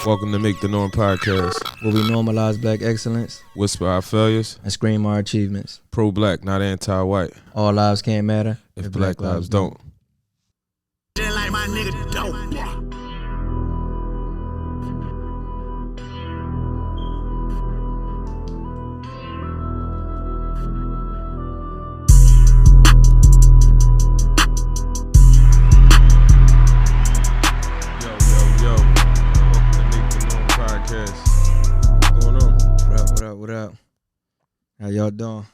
Welcome to Make the Norm Podcast, where we normalize black excellence, whisper our failures, and scream our achievements. Pro-black, not anti-white. All lives can't matter if black lives don't. Just like my nigga dope. What up? How y'all doing?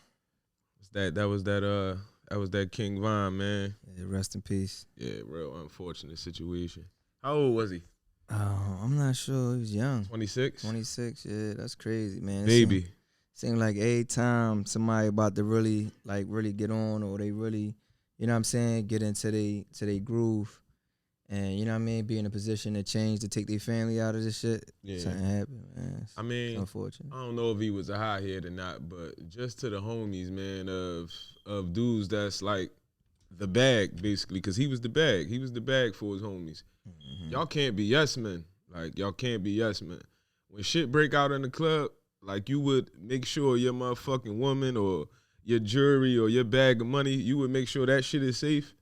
That was that King Von, man. Yeah, rest in peace. Yeah, real unfortunate situation. How old was he? I'm not sure. He was young. 26? 26, yeah, that's crazy, man. Baby. Seemed like every time somebody about to really get on, or they really, you know what I'm saying, get into they groove, and you know what I mean, be in a position to change, to take their family out of this shit. Yeah. Something happened, man. I mean, it's unfortunate. I don't know if he was a hothead or not, but just to the homies, man, of dudes that's like the bag, basically, because he was the bag. He was the bag for his homies. Mm-hmm. Y'all can't be yes men. Like, y'all can't be yes men. When shit break out in the club, like, you would make sure your motherfucking woman or your jewelry or your bag of money, you would make sure that shit is safe.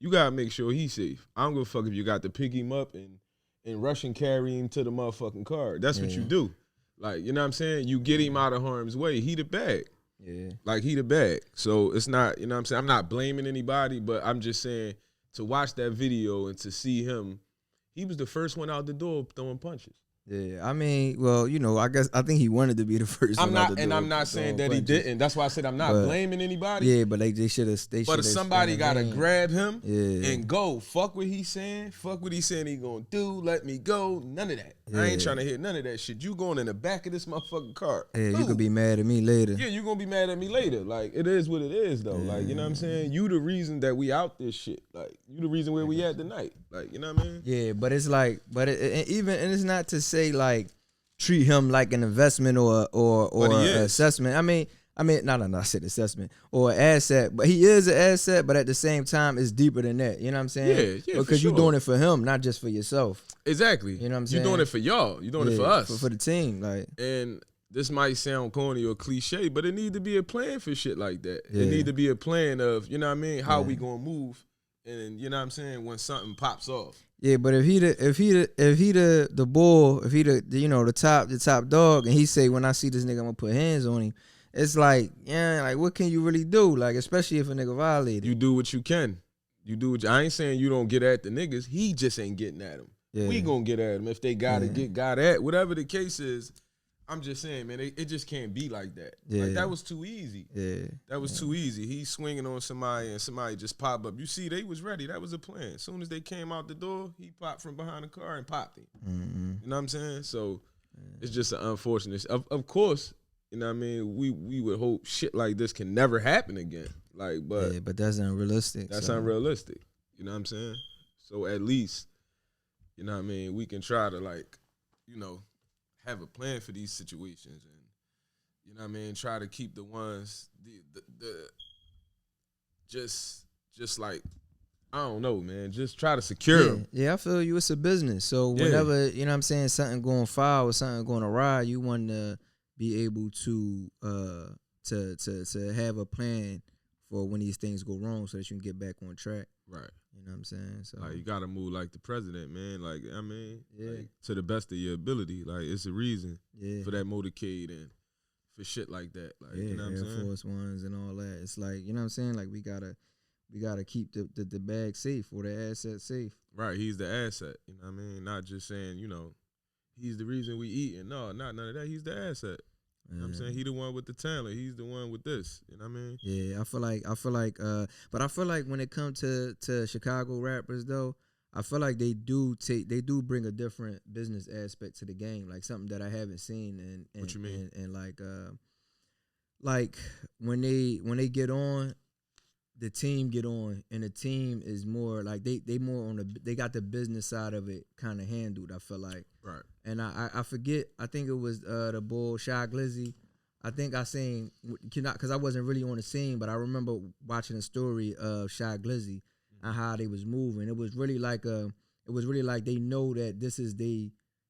You gotta make sure he's safe. I don't give a fuck if you got to pick him up and rush and carry him to the motherfucking car. That's what you do. Like, you know what I'm saying? You get him out of harm's way. He the bag. Yeah. Like, he the bag. So it's not, you know what I'm saying? I'm not blaming anybody, but I'm just saying, to watch that video and to see him, he was the first one out the door throwing punches. Yeah, I mean, well, you know, I think he wanted to be the first one out the door. And I'm not saying that he didn't. That's why I said I'm not blaming anybody. Yeah, but they should have. But somebody gotta grab him and go. Fuck what he's saying. Fuck what he's saying he gonna do. Let me go. None of that. Yeah. I ain't trying to hear none of that shit. You going in the back of this motherfucking car. Yeah, you could be mad at me later. Yeah, you gonna be mad at me later. Like, it is what it is, though. Yeah. Like, you know what I'm saying? You the reason that we out this shit. Like, you the reason where we at tonight. Like, you know what I mean? Yeah, but it's like, and it's not to say like, treat him like an investment or an assessment. I mean, no, I said assessment or an asset, but he is an asset. But at the same time, it's deeper than that. You know what I'm saying? Yeah, because you're doing it for him, not just for yourself. Exactly. You know what I'm saying? You're doing it for y'all. You're doing it for us, for the team. Like, and this might sound corny or cliche, but it need to be a plan for shit like that. Yeah. It need to be a plan of, you know what I mean, how we gonna move, and you know what I'm saying, when something pops off. Yeah, but if he the bull, if he the top dog, and he say, when I see this nigga, I'm gonna put hands on him. It's like, yeah, like, what can you really do? Like, especially if a nigga violated. You do what you can. You do what I ain't saying you don't get at the niggas. He just ain't getting at them. Yeah. We gonna get at them if they gotta get got at. Whatever the case is, I'm just saying, man, it just can't be like that. Yeah. Like, that was too easy. Yeah. That was too easy. He's swinging on somebody and somebody just popped up. You see, they was ready. That was a plan. As soon as they came out the door, he popped from behind the car and popped him. Mm-hmm. You know what I'm saying? So it's just an unfortunate. Of course, you know what I mean? We would hope shit like this can never happen again. Like, but that's unrealistic. That's unrealistic. You know what I'm saying? So at least, you know what I mean, we can try to, like, you know, have a plan for these situations, and you know what I mean, try to keep the ones the just like, I don't know, man, just try to secure them. Yeah, I feel you. It's a business, so whenever, you know what I'm saying, something going foul or something going awry, you want to be able to have a plan for when these things go wrong, so that you can get back on track. Right. You know what I'm saying? So, like, you gotta move like the president, man. Like, I mean, like, to the best of your ability. Like, it's a reason for that motorcade and for shit like that. Like, you know what I'm saying? Air Force Ones and all that. It's like, you know what I'm saying? Like, we gotta keep the bag safe, or the asset safe. Right. He's the asset. You know what I mean? Not just saying, you know, he's the reason we eating. No, not none of that. He's the asset. You know what I'm saying? He the one with the talent. He's the one with this. You know what I mean? Yeah, I feel like when it comes to Chicago rappers, though, I feel like they do bring a different business aspect to the game, like something that I haven't seen. And what you mean? And like when they get on, the team get on, and the team is more like they more on they got the business side of it kind of handled, I feel like. Right. And I forget, I think it was the bull Shy Glizzy. I think I seen, because I wasn't really on the scene, but I remember watching a story of Shy Glizzy and how they was moving. It was really like they know that this is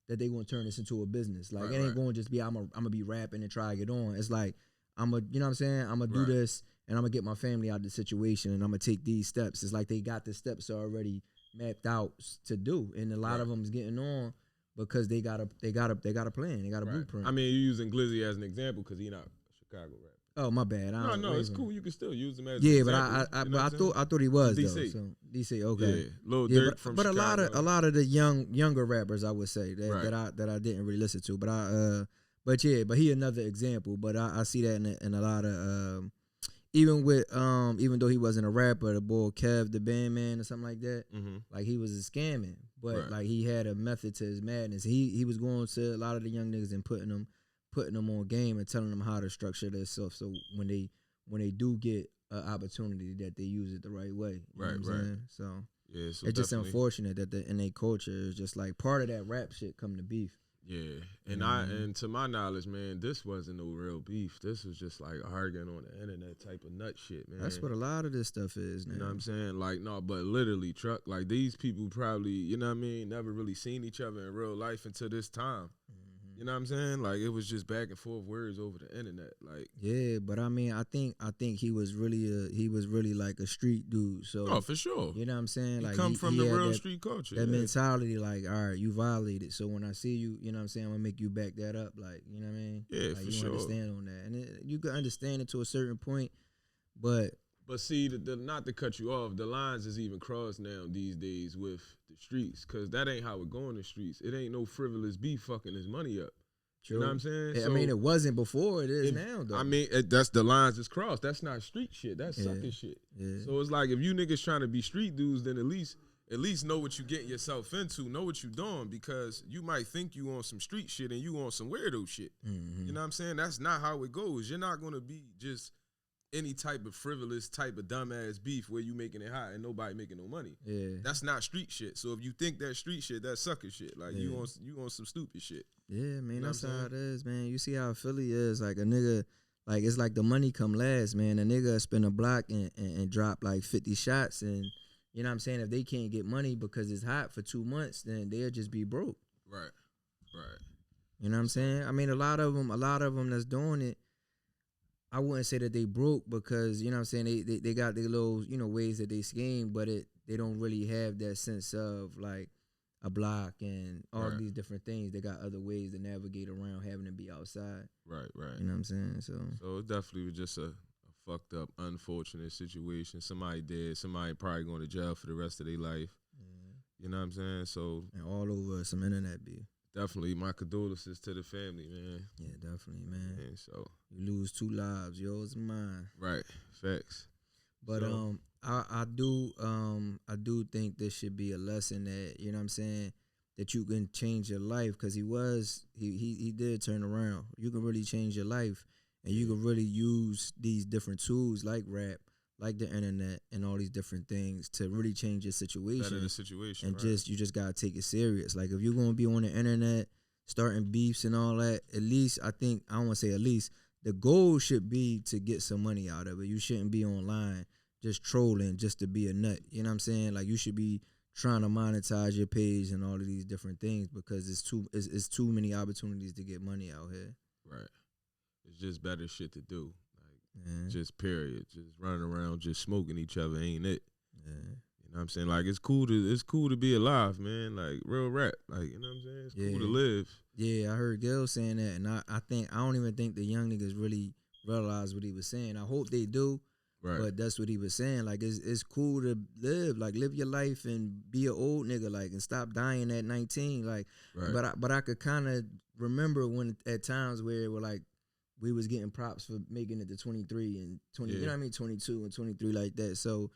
that they gonna turn this into a business. Like right, it ain't right. going to just be I'm gonna be rapping and try to get on. It's like I'm gonna, you know what I'm saying? I'm gonna do this and I'm gonna get my family out of the situation and I'm gonna take these steps. It's like they got the steps already mapped out to do, and a lot of them is getting on because they got a plan, they got a blueprint. I mean, you're using Glizzy as an example because he not a Chicago rapper. Oh, my bad. No, it's cool. You can still use him as an example. But I thought he was DC. though. So DC, okay. Yeah, Lil Durk from but Chicago. a lot of the younger rappers, I would say that I didn't really listen to. But he another example. But I see that in a lot of even though he wasn't a rapper, the boy Kev the Bandman or something like that, like he was a scamming, but like he had a method to his madness. He was going to a lot of the young niggas and putting them on game and telling them how to structure their stuff. So when they do get an opportunity, that they use it the right way. You know what I'm saying? So yeah, so it's just unfortunate that in their culture is just like part of that rap shit come to beef. Yeah, and to my knowledge, man, this wasn't no real beef. This was just like arguing on the internet type of nut shit, man. That's what a lot of this stuff is now. You know what I'm saying? Like, no, but literally, truck, like these people probably, you know what I mean, never really seen each other in real life until this time. You know what I'm saying? Like, it was just back and forth words over the internet. Like, yeah, but I mean, I think he was really like a street dude. So, oh, for sure. You know what I'm saying? Like, come from the real street culture. That mentality, like, all right, you violated. So when I see you, you know what I'm saying, I'm gonna make you back that up. Like, you know what I mean? Yeah, like, for you sure. understand on that, and you can understand it to a certain point, but see, not to cut you off, the lines is even crossed now these days with the streets, because that ain't how it go in the streets. It ain't no frivolous beef fucking his money up. True. You know what I'm saying? Yeah, so, I mean, it wasn't before. It is now, though. I mean, that's the lines is crossed. That's not street shit. That's sucker shit. Yeah. So it's like if you niggas trying to be street dudes, then at least know what you getting yourself into. Know what you doing, because you might think you on some street shit and you on some weirdo shit. You know what I'm saying? That's not how it goes. You're not gonna be just any type of frivolous type of dumbass beef where you making it hot and nobody making no money. Yeah. That's not street shit. So if you think that street shit, that's sucker shit. Like you on some stupid shit. Yeah, man, you know that's how it is, man. You see how Philly is, like a nigga, like it's like the money come last, man. A nigga spin a block and drop like 50 shots, and you know what I'm saying? If they can't get money because it's hot for 2 months, then they'll just be broke. Right. You know what I'm saying? I mean, a lot of them that's doing it, I wouldn't say that they broke because, you know what I'm saying, they got their little, you know, ways that they scheme, but they don't really have that sense of like a block and all these different things. They got other ways to navigate around having to be outside. Right. You know what I'm saying? So it definitely was just a fucked up, unfortunate situation. Somebody dead, somebody probably going to jail for the rest of their life. Yeah. You know what I'm saying? So and all over some internet beef. Definitely, my condolences to the family, man. Yeah, definitely, man. And so you lose 2 lives, yours and mine. Right, facts. But I do think this should be a lesson that, you know what I'm saying, that you can change your life, because he did turn around. You can really change your life, and you can really use these different tools like rap, like the internet, and all these different things to really change your situation. Better the situation, and you just gotta take it serious. Like if you're gonna be on the internet starting beefs and all that, at least I don't want to say at least, the goal should be to get some money out of it. You shouldn't be online just trolling just to be a nut. You know what I'm saying? Like you should be trying to monetize your page and all of these different things, because it's too many opportunities to get money out here. Right. It's just better shit to do. Just period. Just running around, just smoking each other ain't it. Yeah. You know what I'm saying? Like it's cool to be alive, man. Like real rap. Like, you know what I'm saying? It's cool to live. Yeah, I heard Gil saying that, and I don't even think the young niggas really realize what he was saying. I hope they do. Right. But that's what he was saying. Like it's cool to live. Like live your life and be an old nigga, like, and stop dying at 19. Like but I could kinda remember when at times where it were like we was getting props for making it to 23 and 20, you know what I mean, 22 and 23 like that. So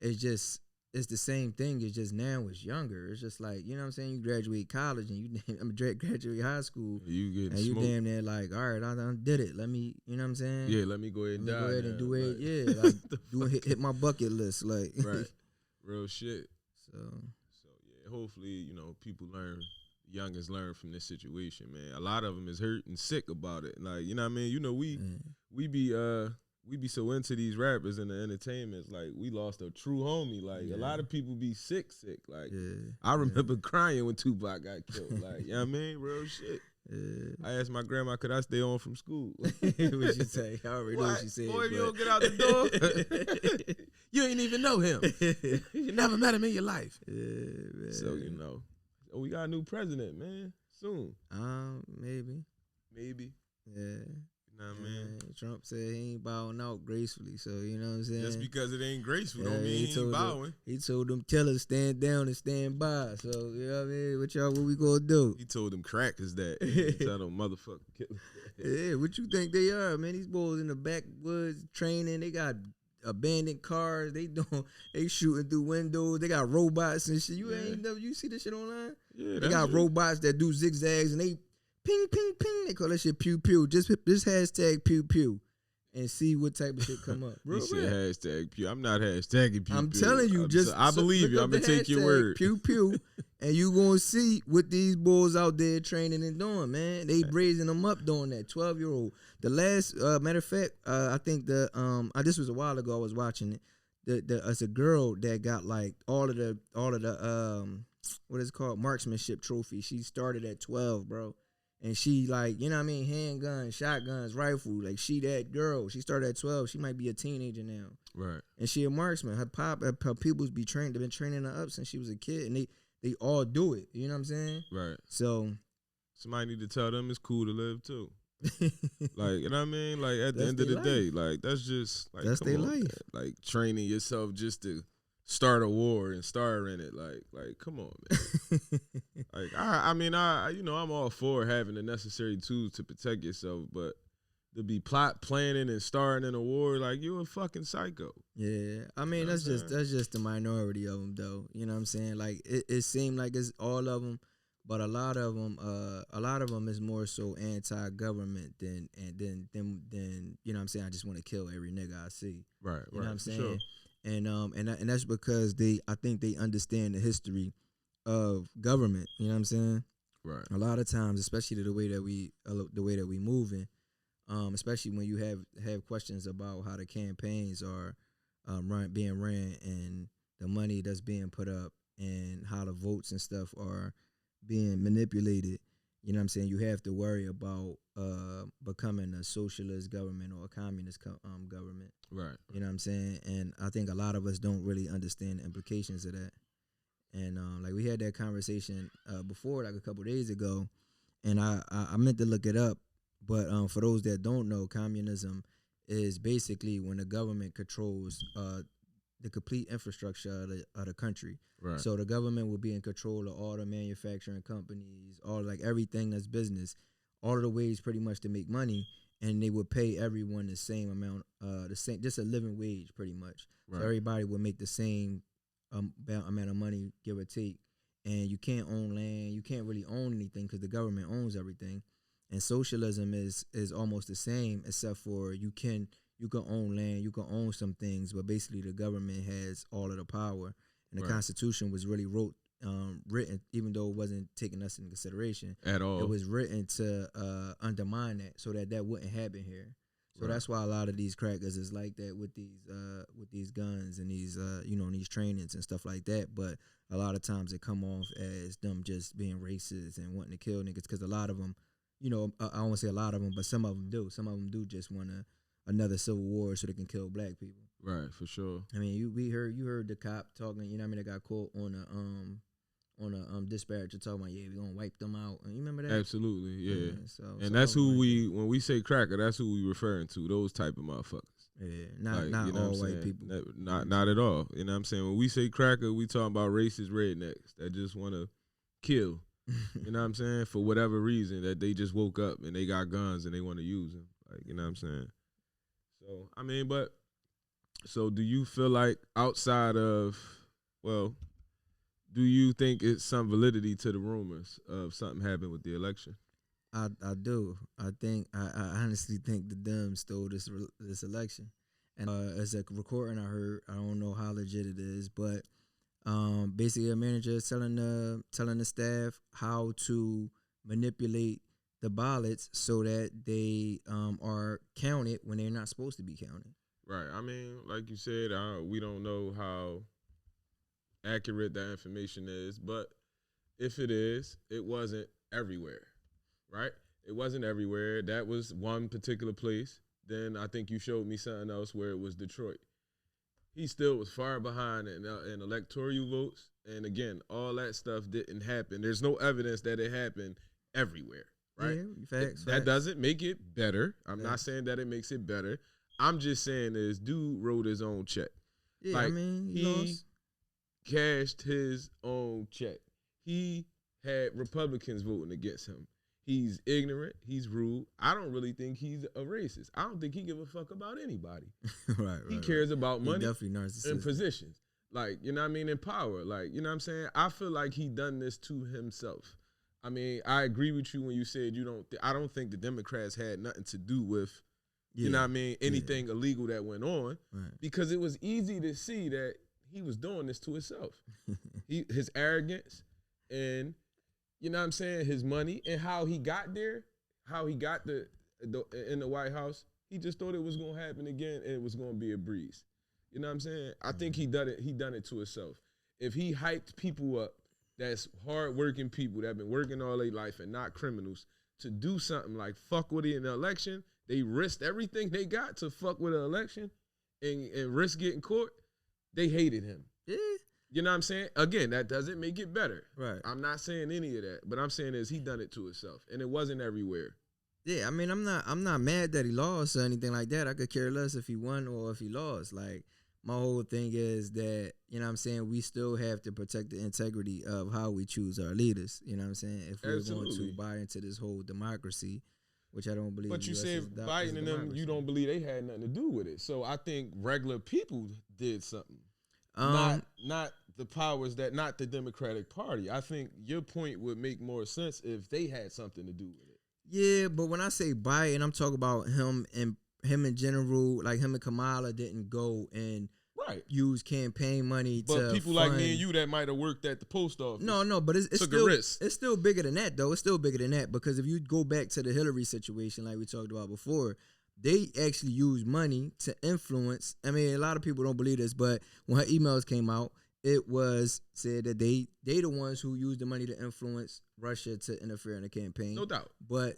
it's the same thing. It's just now it's younger. It's just like, you know what I'm saying, you graduate college and you graduate high school. You get and smoked. You damn near like, all right, I done did it. Let me, you know what I'm saying? Yeah, let me go ahead and die. Go ahead now. and do it. Yeah, like hit my bucket list. Like right. Real shit. So yeah, hopefully, you know, people youngest learn from this situation, man. A lot of them is hurt and sick about it. Like, you know what I mean? You know, we we be so into these rappers and the entertainments, like we lost a true homie. Like a lot of people be sick. Like I remember crying when Tupac got killed. Like, you know what I mean? Real shit. I asked my grandma, could I stay on from school? What she say? I already know what she said. Boy, if you don't get out the door, you ain't even know him. You never met him in your life. Man. So, you know, we got a new president, man, soon. Maybe. Yeah. You know what I mean? Trump said he ain't bowing out gracefully, so you know what I'm saying? Just because it ain't graceful don't mean he ain't bowing. He told them killers stand down and stand by. So, you know what I mean? What we gonna do? He told them crackers that. He tell them motherfucking killers that. Yeah, what you think they are, man? These boys in the backwoods training, they got abandoned cars, they shooting through windows, they got robots and shit. You see this shit online? Yeah, they got robots that do zigzags and they ping, ping, ping. They call that shit pew, pew. Just hashtag pew, pew and see what type of shit come up. He said hashtag pew. I'm not hashtagging pew, I'm pew. telling you, I believe you. I'm going to take your word. Pew, pew. And you going to see what these bulls out there training and doing, man. They raising them up doing that. 12-year-old. The last, matter of fact, I think this was a while ago I was watching it. It's a girl that got like all of the what is it called? Marksmanship trophy. She started at 12, bro. And she like, you know what I mean, handguns, shotguns, rifle. Like she that girl. She started at 12. She might be a teenager now. Right. And she a marksman. Her people's been training her up since she was a kid. And they all do it. You know what I'm saying? Right. So somebody need to tell them it's cool to live too. Like, you know what I mean? Like at the end of the day, like that's just like that's their life. Man. Like training yourself just to start a war and star in it, like come on, man. Like I mean, you know, I'm all for having the necessary tools to protect yourself, but to be planning and starring in a war, like you're a fucking psycho. Yeah, I mean that's just the minority of them, though. You know what I'm saying? Like it seemed like it's all of them, but a lot of them is more so anti-government than you know what I'm saying. I just want to kill every nigga I see. Right. You know what I'm saying? Sure. And that's because I think they understand the history of government. You know what I'm saying? Right. A lot of times, especially the way that we moving, especially when you have questions about how the campaigns are being ran and the money that's being put up and how the votes and stuff are being manipulated. You know what I'm saying? You have to worry about becoming a socialist government or a communist government. Right. You know what I'm saying? And I think a lot of us don't really understand the implications of that. And like we had that conversation before, like a couple of days ago, and I meant to look it up, but for those that don't know, communism is basically when the government controls the complete infrastructure of the country. Right. So the government will be in control of all the manufacturing companies, all like everything that's business, all of the ways pretty much to make money, and they would pay everyone the same amount, just a living wage pretty much. Right. So everybody would make the same amount of money, give or take. And you can't own land, you can't really own anything because the government owns everything. And socialism is almost the same, except for you can own land, you can own some things, but basically the government has all of the power. And the Constitution was really written, even though it wasn't taking us into consideration at all. It was written to undermine that, so that wouldn't happen here. So that's why a lot of these crackers is like that with these guns and these these trainings and stuff like that. But a lot of times it come off as them just being racist and wanting to kill niggas, because a lot of them, I don't want to say a lot of them, but some of them do. Some of them do just want another civil war so they can kill black people. Right, for sure. I mean, you heard the cop talking. You know what I mean? They got caught on a dispatcher talking about, yeah, we gonna wipe them out. And you remember that? Absolutely, yeah. So that's who when we say cracker, that's who we referring to. Those type of motherfuckers. Yeah, not all white people. Not at all. You know what I'm saying? When we say cracker, we talking about racist rednecks that just want to kill. You know what I'm saying? For whatever reason, that they just woke up and they got guns and they want to use them. Like, you know what I'm saying? So, I mean, so do you feel like outside of, do you think it's some validity to the rumors of something happened with the election? I do. I honestly think the Dems stole this election. And as a recording I heard, I don't know how legit it is, but basically a manager is telling the staff how to manipulate the ballots so that they are counted when they're not supposed to be counted. Right. I mean, like you said, we don't know how accurate that information is, but if it is, it wasn't everywhere, right? It wasn't everywhere. That was one particular place. Then I think you showed me something else where it was Detroit. He still was far behind in electoral votes. And again, all that stuff didn't happen. There's no evidence that it happened everywhere, right? Yeah, facts. That doesn't make it better. I'm not saying that it makes it better. I'm just saying this dude wrote his own check. Yeah, like, I mean, he cashed his own check. He had Republicans voting against him. He's ignorant. He's rude. I don't really think he's a racist. I don't think he give a fuck about anybody. right. He cares about money definitely narcissistic. and positions. Like, you know what I mean, in power. Like, you know what I'm saying? I feel like he done this to himself. I mean, I agree with you when you said I don't think the Democrats had nothing to do with, you know what I mean, anything illegal that went on. Right. Because it was easy to see that he was doing this to himself. His arrogance and, you know what I'm saying, his money and how he got there, how he got in the White House, he just thought it was going to happen again and it was going to be a breeze. You know what I'm saying? I think he done it to himself. If he hyped people up, that's hardworking people that have been working all their life and not criminals, to do something like fuck with it in the election, they risked everything they got to fuck with the election and risk getting caught, they hated him. Yeah. You know what I'm saying? Again, that doesn't make it better. Right. I'm not saying any of that, but I'm saying is he done it to himself, and it wasn't everywhere. Yeah, I mean, I'm not mad that he lost or anything like that. I could care less if he won or if he lost. Like, my whole thing is that, you know what I'm saying, we still have to protect the integrity of how we choose our leaders. You know what I'm saying? If we're going to buy into this whole democracy, which I don't believe. But you said Biden and them, you don't believe they had nothing to do with it. So I think regular people did something. Not the powers not the Democratic Party. I think your point would make more sense if they had something to do with it. Yeah, but when I say Biden, I'm talking about him in general. Like, him and Kamala didn't go and use campaign money but people like me and you that might have worked at the post office. No, but it's took still a risk. It's still bigger than that, though. It's still bigger than that, because if you go back to the Hillary situation, like we talked about before, they actually used money to influence. I mean, a lot of people don't believe this, but when her emails came out, it was said that they the ones who used the money to influence Russia to interfere in the campaign. No doubt. But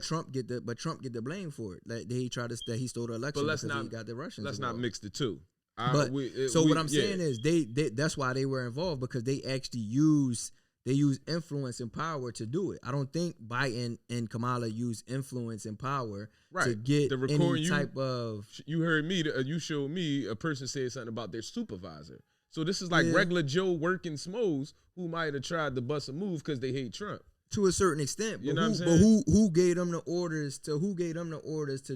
Trump get the blame for it. Like, he tried to he stole the election because he got the Russians. Let's involved. not mix the two. What I'm saying is they that's why they were involved, because they actually use influence and power to do it. I don't think Biden and Kamala use influence and power to get any type of. You heard me. You showed me a person said something about their supervisor. So this is like regular Joe working Smoes who might have tried to bust a move because they hate Trump. To a certain extent, you know what I'm saying? But who gave them the orders to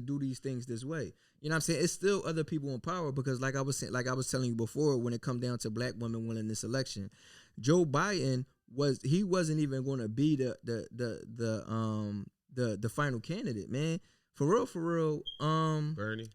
do these things this way? You know what I'm saying? It's still other people in power, because like I was telling you before, when it come down to black women winning this election, Joe Biden wasn't even going to be the final candidate, man. For real.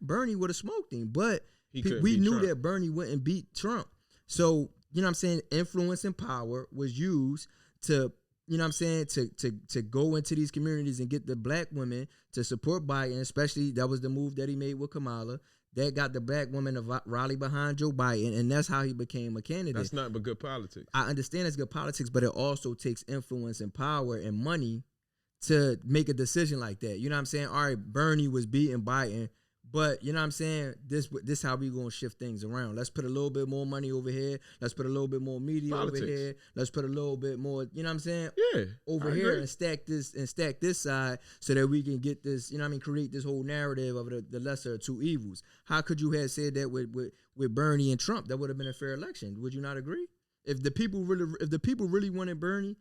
Bernie would have smoked him, but we knew Trump. That Bernie wouldn't beat Trump. So, you know what I'm saying? Influence and power was used to, you know what I'm saying, to go into these communities and get the black women to support Biden, especially that was the move that he made with Kamala. That got the black women to rally behind Joe Biden, and that's how he became a candidate. That's not but good politics. I understand it's good politics, but it also takes influence and power and money to make a decision like that. You know what I'm saying? All right, Bernie was beating Biden, but you know what I'm saying? This how we gonna shift things around. Let's put a little bit more money over here. Let's put a little bit more media over here. Let's put a little bit more, you know what I'm saying? Yeah. Over here and stack this side so that we can get this, you know what I mean, create this whole narrative of the lesser of two evils. How could you have said that with Bernie and Trump? That would have been a fair election. Would you not agree? If the people really wanted Bernie,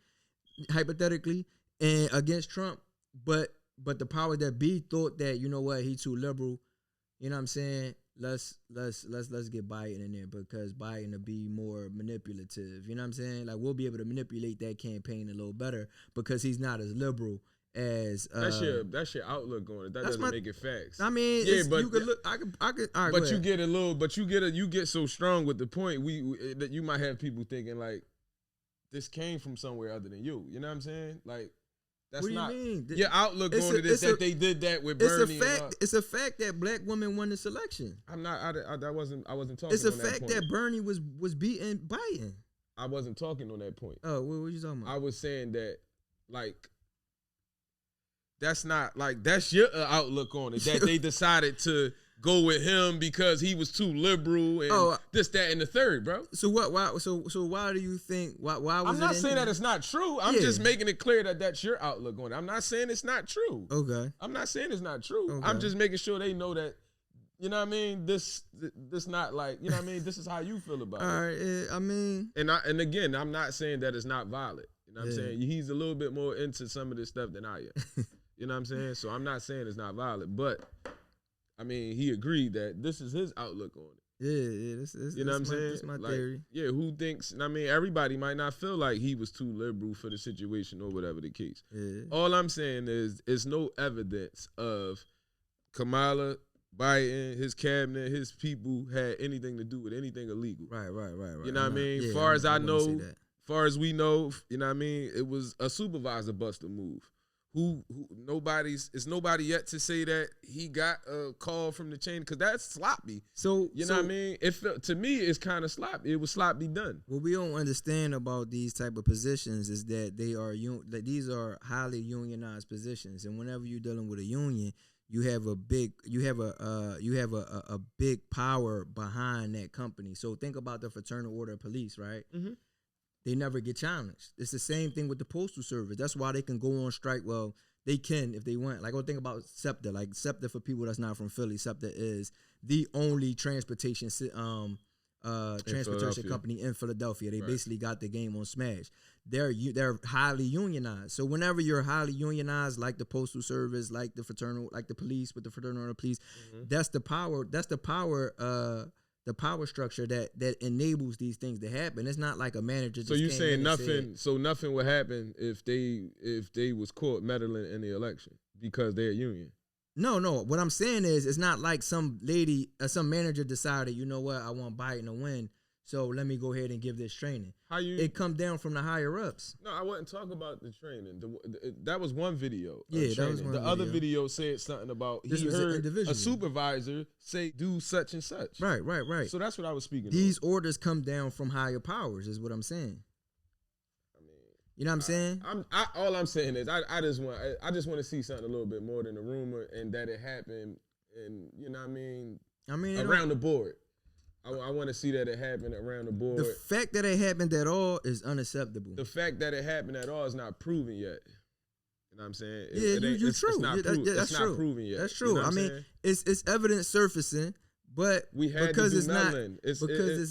hypothetically, and against Trump, but the power that be thought that, you know what, he too liberal. You know what I'm saying? Let's get Biden in there, because Biden will be more manipulative. You know what I'm saying? Like, we'll be able to manipulate that campaign a little better because he's not as liberal as. That's your outlook on it. That doesn't make it facts. I mean, but you could look. I could. All right, but you get a little. But you get so strong with the point that you might have people thinking like, this came from somewhere other than you. You know what I'm saying? Like, That's what do you not mean? your outlook on it is that they did that with Bernie. It's a fact that black women won this election. I'm not. I wasn't talking. It's a on fact that Bernie was beating Biden. I wasn't talking on that point. Oh, what were you talking about? I was saying that like that's not like that's your outlook on it. That they decided to go with him because he was too liberal and this, that, and the third, bro. So what? Why? So why do you think? Why was I'm not saying that it's not true. I'm just making it clear that that's your outlook on it. I'm not saying it's not true. Okay. I'm not saying it's not true. Okay. I'm just making sure they know that. You know what I mean? This not like, you know what I mean? This is how you feel about it. All right. I mean, and again, I'm not saying that it's not valid. You know what I'm saying? He's a little bit more into some of this stuff than I am. You know what I'm saying? So I'm not saying it's not valid, but I mean, he agreed that this is his outlook on it. Yeah. This, you know what I'm saying? That's my like, theory. Yeah, who thinks? I mean, everybody might not feel like he was too liberal for the situation or whatever the case. Yeah. All I'm saying is, it's no evidence of Kamala, Biden, his cabinet, his people had anything to do with anything illegal. Right. You know what I mean? Yeah, far as I know, far as we know, you know what I mean? It was a supervisor buster move. It's nobody yet to say that he got a call from the chain, because that's sloppy. So you know what I mean? It felt, to me, it's kind of sloppy. It was sloppy done. What we don't understand about these type of positions is that that these are highly unionized positions, and whenever you're dealing with a union, you have a big power behind that company. So think about the Fraternal Order of Police, right? Mm-hmm. They never get challenged. It's the same thing with the Postal Service. That's why they can go on strike. Well, they can if they want. Like, I think about SEPTA. Like, SEPTA, for people that's not from Philly, SEPTA is the only transportation company in Philadelphia. They basically got the game on smash. They're highly unionized. So whenever you're highly unionized, like the Postal Service, like the fraternal, like the police with the Fraternal Order of Police, that's the power. That's the power structure that enables these things to happen. It's not like a manager. So you saying nothing? So nothing would happen if they was caught meddling in the election because they're a union. No. What I'm saying is, it's not like some manager decided, you know what, I want Biden to win, so let me go ahead and give this training. It come down from the higher ups. No, I wouldn't talk about the training. That was one video. Yeah, that was one The video. other video said something about he heard a supervisor say do such and such. Right. So that's what I was speaking. These orders come down from higher powers, is what I'm saying. You know what I'm saying? All I'm saying is I just want to see something a little bit more than a rumor, and that it happened, and you know what I mean. Around the board. I want to see that it happened around the board. The fact that it happened at all is unacceptable. The fact that it happened at all is not proven yet. You know what I'm saying? You're true. It's not proven yet. That's true. You know I mean, it's evidence surfacing, but because it's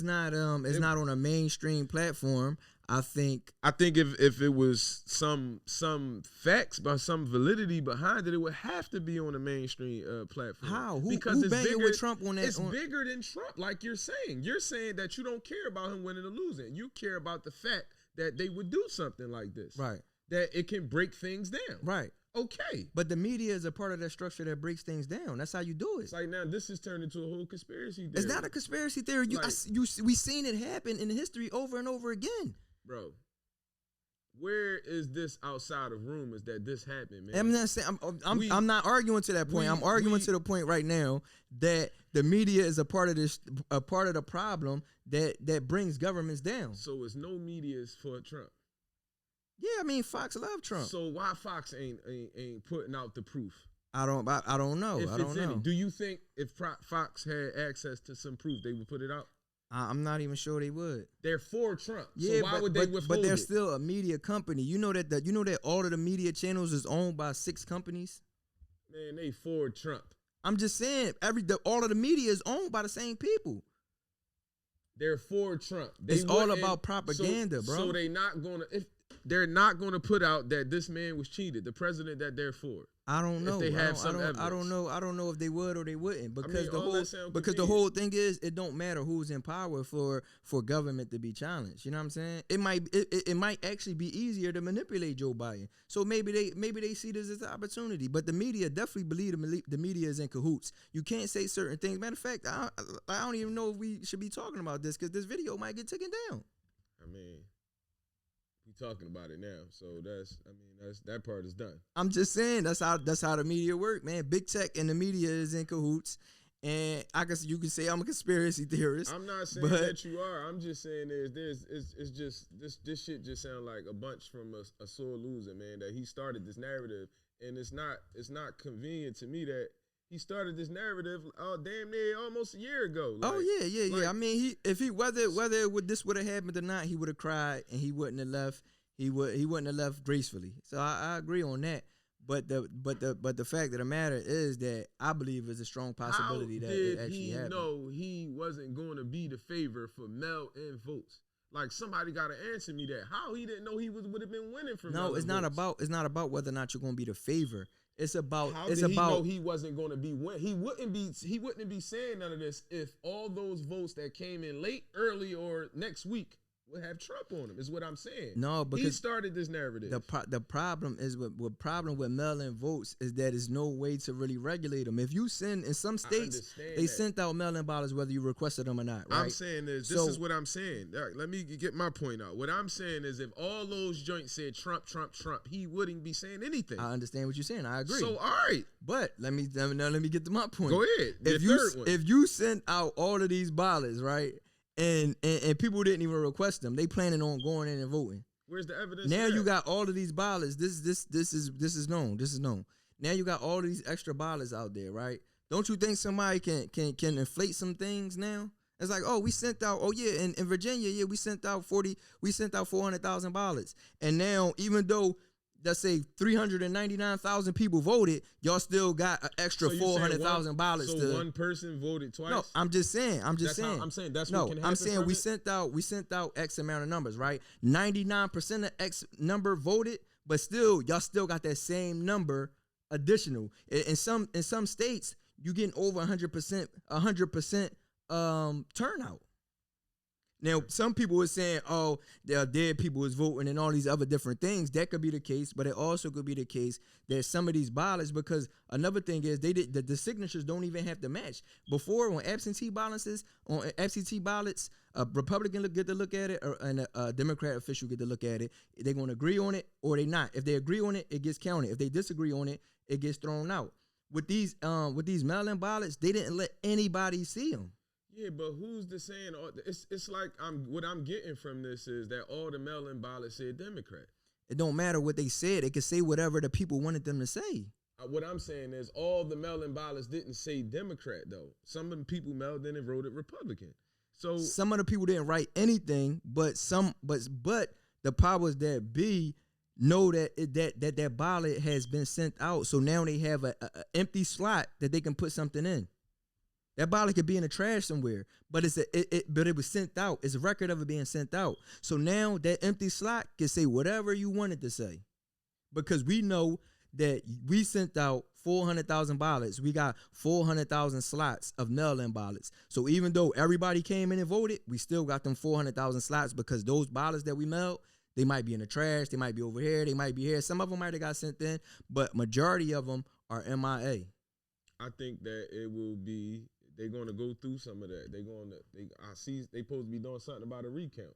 not on a mainstream platform. I think if it was some facts, but some validity behind it, it would have to be on a mainstream platform. How? Because it's bigger with Trump on that? It's bigger than Trump, like you're saying. You're saying that you don't care about him winning or losing. You care about the fact that they would do something like this. Right. That it can break things down. Right. Okay. But the media is a part of that structure that breaks things down. That's how you do it. It's like, now this has turned into a whole conspiracy theory. It's not a conspiracy theory. We seen it happen in history over and over again. Bro, where is this outside of rumors that this happened, man? I'm not saying I'm not arguing to that point. I'm arguing to the point right now that the media is a part of the problem that brings governments down. So it's no media for Trump. Yeah, I mean, Fox love Trump. So why Fox ain't putting out the proof? I don't know. I don't know. Do you think if Fox had access to some proof, they would put it out? I'm not even sure they would. They're for Trump. Yeah, so why would they withhold But they're still a media company. You know that all of the media channels is owned by 6 companies? Man, they for Trump. I'm just saying, all of the media is owned by the same people. They're for Trump. It's all about propaganda, bro. So they're not gonna put out that this man was cheated, the president that they're for. I don't know. If they have some evidence. I don't know if they would or they wouldn't, because the whole thing is, it don't matter who's in power for government to be challenged. You know what I'm saying? It might actually be easier to manipulate Joe Biden. So maybe they see this as an opportunity. But the media definitely believe the media is in cahoots. You can't say certain things. Matter of fact, I don't even know if we should be talking about this, because this video might get taken down. I mean, we talking about it now. So that part is done. I'm just saying that's how the media work, man. Big tech and the media is in cahoots. And I guess you can say I'm a conspiracy theorist. I'm not saying that you are. I'm just saying it's just this shit just sounds like a bunch from a sore loser, man. That he started this narrative, and it's not convenient to me that he started this narrative damn near almost a year ago. Like, yeah. I mean, whether this would have happened or not, he would have cried and he wouldn't have left. He wouldn't have left gracefully. So I agree on that. But the fact of the matter is that I believe there's a strong possibility that it actually happened. How did he know he wasn't going to be the favor for mail-in votes? Like, somebody got to answer me that. How he didn't know he would have been winning for mail-in votes? It's not about whether or not you're going to be the favor. It's about how did he know he wasn't going to be win? He wouldn't be saying none of this if all those votes that came in late, early, or next week would have Trump on him, is what I'm saying. No, because he started this narrative. The problem is with mail-in votes is that there's no way to really regulate them. If you send in some states, they sent out mail-in ballots whether you requested them or not. Right? I'm saying this is what I'm saying. Right, let me get my point out. What I'm saying is if all those joints said Trump, he wouldn't be saying anything. I understand what you're saying. I agree. So all right, but let me get to my point. Go ahead. If you sent out all of these ballots, right? And people didn't even request them. They planning on going in and voting. Where's the evidence? Now you got all of these ballots. This is known. This is known. Now you got all of these extra ballots out there, right? Don't you think somebody can inflate some things now? It's like, we sent out. Oh yeah, in Virginia, we sent out 400,000 ballots. And now, even though let's say 399,000 people voted, y'all still got an extra 400,000 ballots. So one person voted twice? No, I'm just saying. I'm saying that's what can happen. I'm saying we sent out X amount of numbers, right? 99% of X number voted, but y'all still got that same number additional. In some states, you getting over 100% turnout. Now, some people were saying, there are dead people was voting and all these other different things. That could be the case, but it also could be the case that some of these ballots, because another thing is the signatures don't even have to match. Before, on absentee ballots, a Republican get to look at it, and a Democrat official get to look at it. They're going to agree on it or they not. If they agree on it, it gets counted. If they disagree on it, it gets thrown out. With these mail-in ballots, they didn't let anybody see them. Yeah, but who's the saying? It's like what I'm getting from this is that all the mail-in ballots said Democrat. It don't matter what they said. They could say whatever the people wanted them to say. What I'm saying is all the mail-in ballots didn't say Democrat, though. Some of the people mailed in and voted Republican. So some of the people didn't write anything, but the powers that be know that ballot has been sent out. So now they have a empty slot that they can put something in. That ballot could be in the trash somewhere, but it was sent out. It's a record of it being sent out. So now that empty slot can say whatever you want it to say, because we know that we sent out 400,000 ballots. We got 400,000 slots of mail-in ballots. So even though everybody came in and voted, we still got them 400,000 slots because those ballots that we mailed, they might be in the trash. They might be over here. They might be here. Some of them might have got sent in, but majority of them are MIA. I think that it will be. They're going to go through some of that. I see they supposed to be doing something about a recount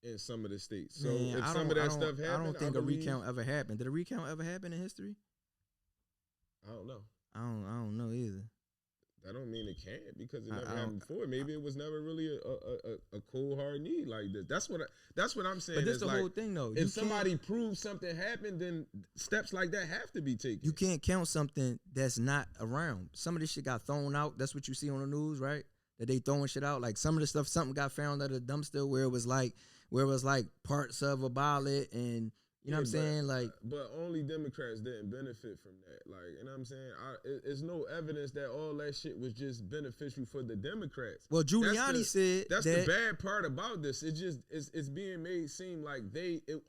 in some of the states. So if some of that stuff happened, I don't think a recount ever happened. Did a recount ever happen in history? I don't know. I don't know either. That don't mean it can't because it never happened before. Maybe it was never really a cold hard need like this. That's what I'm saying. But that's the whole thing, though. If somebody proves something happened, then steps like that have to be taken. You can't count something that's not around. Some of this shit got thrown out. That's what you see on the news, right? That they throwing shit out. Like some of the stuff, something got found at a dumpster where it was like parts of a ballot and. You know what I'm saying? But only Democrats didn't benefit from that. Like, you know what I'm saying? It's no evidence that all that shit was just beneficial for the Democrats. Well, Giuliani said that's the bad part about this. It's being made seem like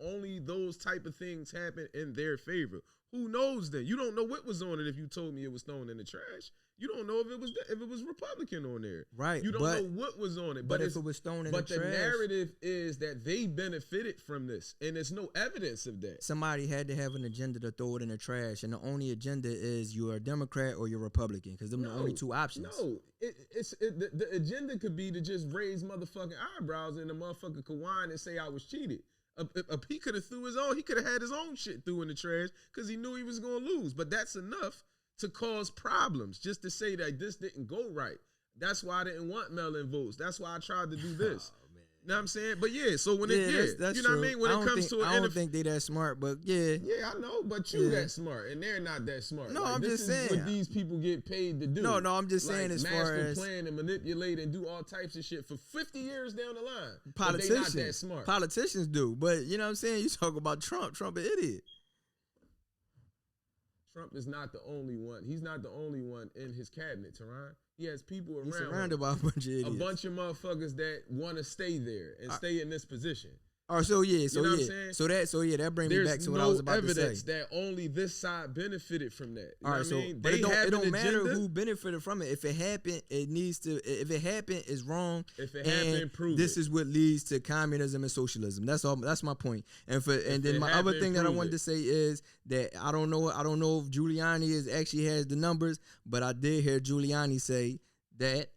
only those type of things happen in their favor. Who knows then? You don't know what was on it if you told me it was thrown in the trash. You don't know if it was Republican on there. Right. You don't know what was on it. But if it was thrown in the trash. But the narrative is that they benefited from this. And there's no evidence of that. Somebody had to have an agenda to throw it in the trash. And the only agenda is you're a Democrat or you're Republican. Because them are the only two options. No. The agenda could be to just raise motherfucking eyebrows and the motherfucker could whine and say I was cheated. He could have threw his own. He could have had his own shit threw in the trash because he knew he was going to lose. But that's enough to cause problems just to say that this didn't go right. That's why I didn't want mail-in votes. That's why I tried to do this. You know what I'm saying? But yeah, so when that's you know true. what I mean? When it comes to I don't think they that smart, but yeah. Yeah, I know, but you that smart, and they're not that smart. No, like, I'm just saying. This is what these people get paid to do. No, I'm just saying as far as plan and manipulate and do all types of shit for 50 years down the line. Politicians, but they not that smart. Politicians do, but you know what I'm saying? You talk about Trump an idiot. Trump is not the only one. He's not the only one in his cabinet, Teron. He has people around. He's surrounded by a bunch of idiots. A bunch of motherfuckers that want to stay there and stay in this position. Oh, so that brings me back to what I was about to say. There's no evidence that only this side benefited from that. You know what I mean? But it don't matter who benefited from it. If it happened, if it happened, it's wrong. If it happened, prove this is what leads to communism and socialism. That's all. That's my point. And then my other thing that I wanted to say is that I don't know if Giuliani actually has the numbers, but I did hear Giuliani say that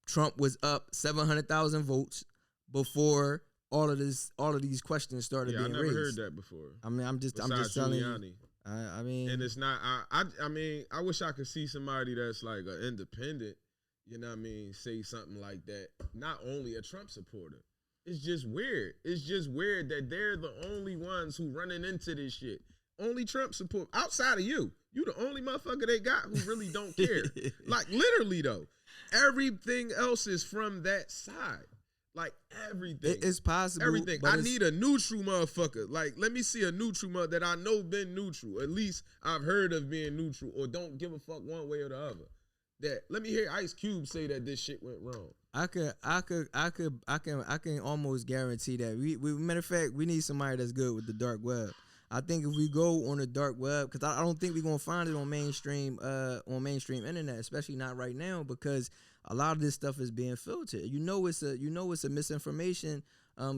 Trump was up 700,000 votes before all of these questions started being raised. I never heard that before. I mean, I'm just telling you. I mean, and it's not. I mean, I wish I could see somebody that's like an independent. You know what I mean? Say something like that. Not only a Trump supporter. It's just weird. It's just weird that they're the only ones who running into this shit. Only Trump support outside of you. You the only motherfucker they got who really don't care. Like literally though, everything else is from that side. Like everything. It's possible. Everything. I need a neutral motherfucker. Like, let me see a neutral mother that I know been neutral. At least I've heard of being neutral or don't give a fuck one way or the other. That let me hear Ice Cube say that this shit went wrong. I can almost guarantee that. We matter of fact, we need somebody that's good with the dark web. I think if we go on the dark web, because I don't think we're gonna find it on mainstream internet, especially not right now, because a lot of this stuff is being filtered. It's a misinformation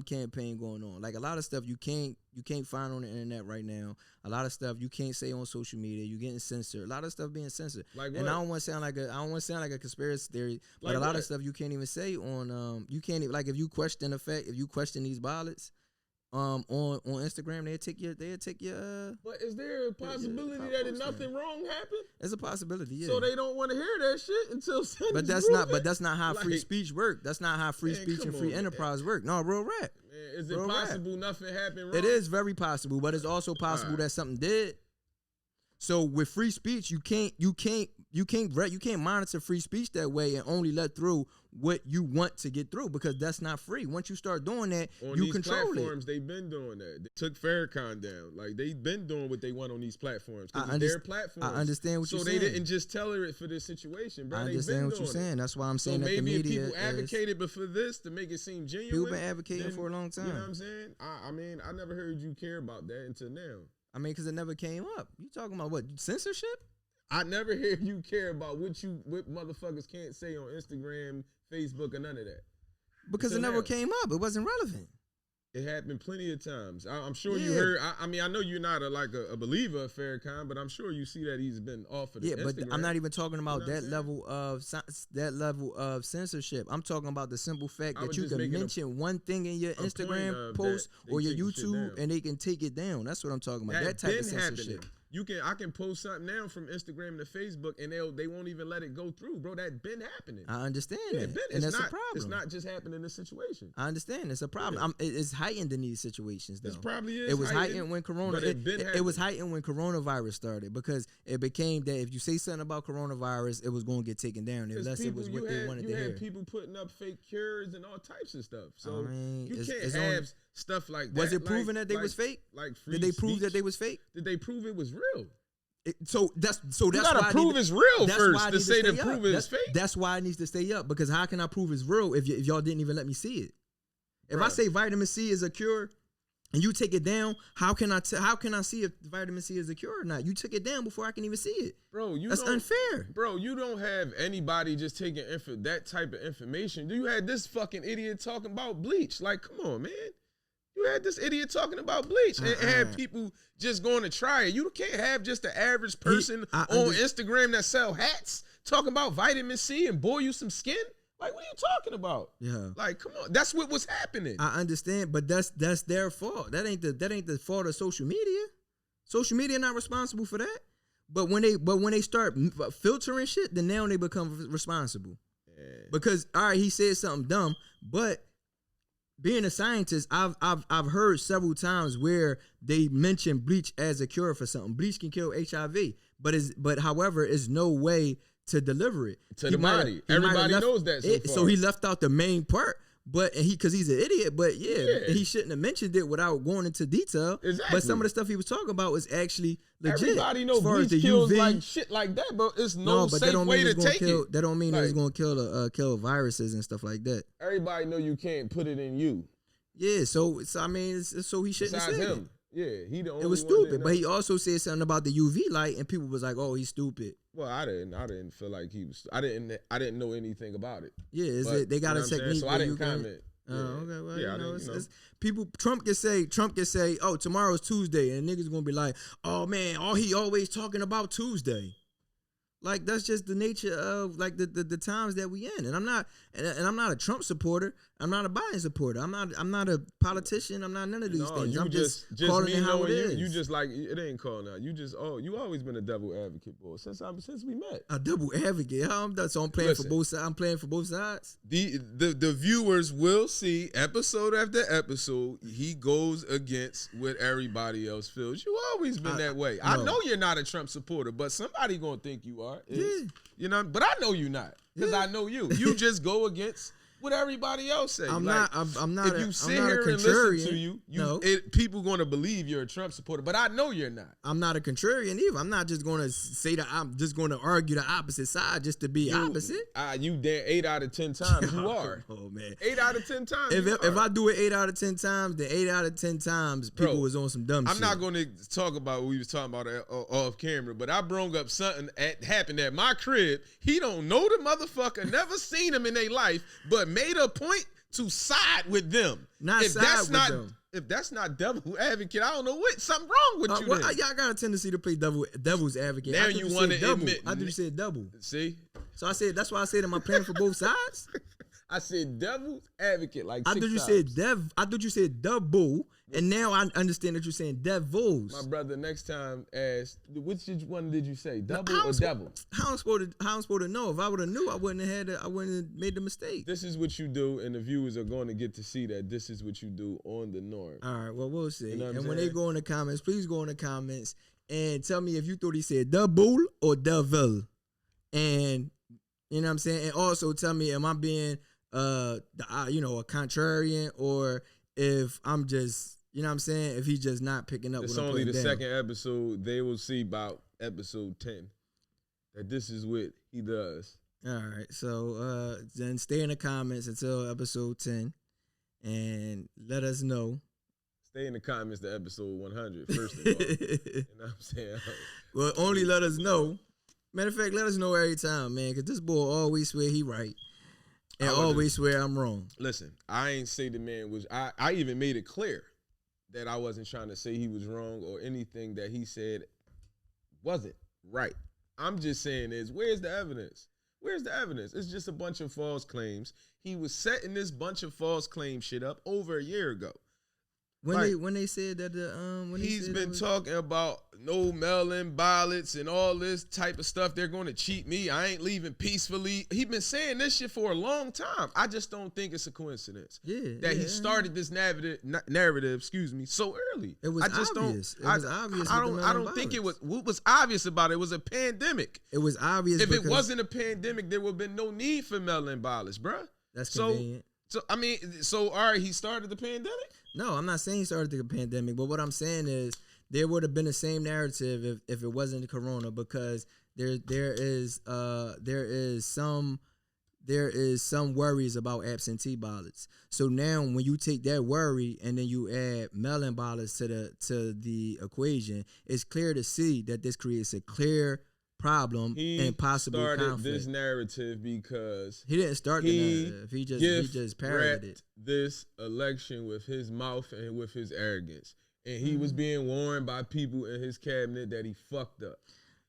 campaign going on. Like a lot of stuff you can't find on the internet right now. A lot of stuff you can't say on social media. You're getting censored. A lot of stuff being censored. Like what? And I don't want to sound like a conspiracy theory, but like a lot of stuff you can't even say on you can't even, like if you question these ballots. On Instagram, they'll take your. But is there a possibility that nothing wrong happened? It's a possibility, yeah. So they don't want to hear that shit until. But that's not how free speech work. That's not how free speech and free enterprise work. No, real rap. Man, is it possible nothing happened wrong? It is very possible, but it's also possible that something did. So with free speech, you can't monitor free speech that way and only let through what you want to get through, because that's not free. Once you start doing that, you control platforms, they've been doing that. They took Farrakhan down. Like they've been doing what they want on these platforms. Their platforms. I understand what you're saying. So they didn't just tell her it for this situation, bro. I understand what you're saying. That's why I'm saying that the media. Maybe people advocated for this to make it seem genuine. People been advocating for a long time. You know what I'm saying? I mean, I never heard you care about that until now. I mean, because it never came up. You talking about what? Censorship? I never hear you care about what motherfuckers can't say on Instagram, Facebook, or none of that. Because it never came up. It wasn't relevant. It happened plenty of times. I'm sure you heard. I mean, I know you're not a believer of Farrakhan, but I'm sure you see that he's been off of the Instagram. But I'm not even talking about that level of censorship. I'm talking about the simple fact that you can mention one thing in your Instagram post or your YouTube and they can take it down. That's what I'm talking about. That type of censorship. I can post something now from Instagram to Facebook and they won't even let it go through, bro. That been happening. I understand that. And that's a problem. It's not just happening in this situation. I understand. It's a problem. It's heightened in these situations, though. It probably is. It was heightened when it was heightened when coronavirus started, because it became that if you say something about coronavirus, it was going to get taken down unless it was what they wanted to hear. You had people putting up fake cures and all types of stuff. So you can't have stuff like that. Was it proven that they was fake? Did they prove that they was fake? Did they prove it was real? So that's you gotta prove it's real first to say to prove it's fake. That's why it needs to stay up, because how can I prove it's real if y'all didn't even let me see it? If I say vitamin C is a cure and you take it down, how can I see if vitamin C is a cure or not? You took it down before I can even see it. Bro, that's unfair. Bro, you don't have anybody just taking that type of information. You had this fucking idiot talking about bleach. Like, come on, man. You had this idiot talking about bleach and had people just going to try it. You can't have just the average person on Instagram that sell hats talking about vitamin C and boil you some skin. Like, what are you talking about? Yeah. Like, come on. That's what was happening. I understand, but that's their fault. That ain't the fault of social media. Social media not responsible for that. But when they start filtering shit, then now they become responsible. Yeah. Because all right, he said something dumb, but being a scientist, I've heard several times where they mention bleach as a cure for something. Bleach can kill HIV, but however, is no way to deliver it to the body. Everybody knows that. So he left out the main part. But because he's an idiot, but he shouldn't have mentioned it without going into detail. Exactly. But some of the stuff he was talking about was actually legit. Everybody knows bleach kills like shit like that, but it's no safe way to take it. That don't mean it's going to kill viruses and stuff like that. Everybody know you can't put it in you. Yeah, so I mean, so he shouldn't have said him. Yeah, he the only. It was stupid, but he also said something about the UV light, and people was like, "Oh, he's stupid." Well, I didn't feel like he was. I didn't know anything about it. Yeah, they got a technique, so I didn't comment. Oh, okay. Well, yeah, it's people. Trump can say, "Oh, tomorrow's Tuesday," and niggas gonna be like, "Oh man, he always talking about Tuesday." Like that's just the nature of like the times that we in, and I'm not a Trump supporter. I'm not a Biden supporter. I'm not a politician. I'm not none of these things. I'm just calling it how it is. You just like it ain't calling out. You always been a devil advocate, boy. Since we met. A devil advocate. How I'm done. So I'm playing for both sides. I'm playing for both sides. The viewers will see episode after episode. He goes against what everybody else feels. You always been that way. I know you're not a Trump supporter, but somebody gonna think you are. You know, but I know you not because I know you. You just go against what everybody else say. I'm not. If you sit here and listen to you, people going to believe you're a Trump supporter. But I know you're not. I'm not a contrarian either. I'm not just going to say that. I'm just going to argue the opposite side just to be opposite. You dare 8 out of 10 times you are. Oh man, 8 out of 10 times. If I do it 8 out of 10 times, then 8 out of 10 times people was on some dumb shit. I'm not going to talk about what we was talking about off camera, but I brought up something happened at my crib. He don't know the motherfucker, never seen him in their life, but made a point to side with them. If that's not devil advocate, I don't know what something wrong with you. Y'all got a tendency to play devil's advocate. Now you want to admit. I thought you said double. See? So I said that's why I said, am I playing for both sides? I said devil's advocate like I 6 thought you times. I thought you said double, and now I understand that you're saying devils. My brother, next time asked, which one did you say, double or devil? How I'm supposed to know? If I would have knew, I wouldn't have made the mistake. This is what you do, and the viewers are going to get to see that this is what you do on the norm. All right, well, we'll see. You know and when they go in the comments, please go in the comments and tell me if you thought he said double or devil. And you know what I'm saying? And also tell me, am I being a contrarian, or if I'm just, you know what I'm saying, if he's just not picking up. It's only the second episode. They will see about episode 10 that this is what he does. All right, so then stay in the comments until episode 10 and let us know. Stay in the comments to episode 100 first of all. You know what I'm saying? Well, only let us know. Matter of fact, let us know every time, man, because this boy always swear he right. And always swear I'm wrong. Listen, I ain't say the man was. I even made it clear that I wasn't trying to say he was wrong or anything that he said wasn't right. I'm just saying where's the evidence? Where's the evidence? It's just a bunch of false claims. He was setting this bunch of false claim shit up over a year ago. When they said that he's been talking about no mail-in ballots and all this type of stuff. They're going to cheat me. I ain't leaving peacefully. He's been saying this shit for a long time. I just don't think it's a coincidence that he started this narrative, so early. It was obvious. It was obvious. I don't think it was. What was obvious about it was a pandemic. It was obvious. If it wasn't a pandemic, there would have been no need for mail-in ballots, bruh. That's convenient. All right, he started the pandemic? No, I'm not saying he started the pandemic, but what I'm saying is there would have been the same narrative if it wasn't the corona, because there is some worries about absentee ballots. So now when you take that worry and then you add mail-in ballots to the equation, it's clear to see that this creates a clear problem and possible conflict. He started this narrative because he didn't start the narrative. He just parroted it. This election with his mouth and with his arrogance, and he was being warned by people in his cabinet that he fucked up.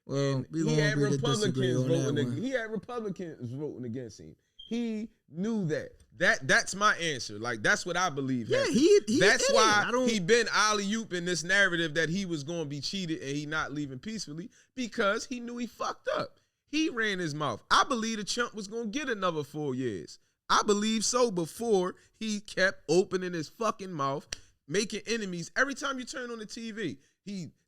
Well, he had Republicans voting. He had Republicans voting against him. He knew that. That's my answer. Like, that's what I believe. Yeah, that's why he been alley-oop in this narrative that he was going to be cheated and he not leaving peacefully, because he knew he fucked up. He ran his mouth. I believe the chump was going to get another 4 years. I believe so before he kept opening his fucking mouth, making enemies. Every time you turn on the TV,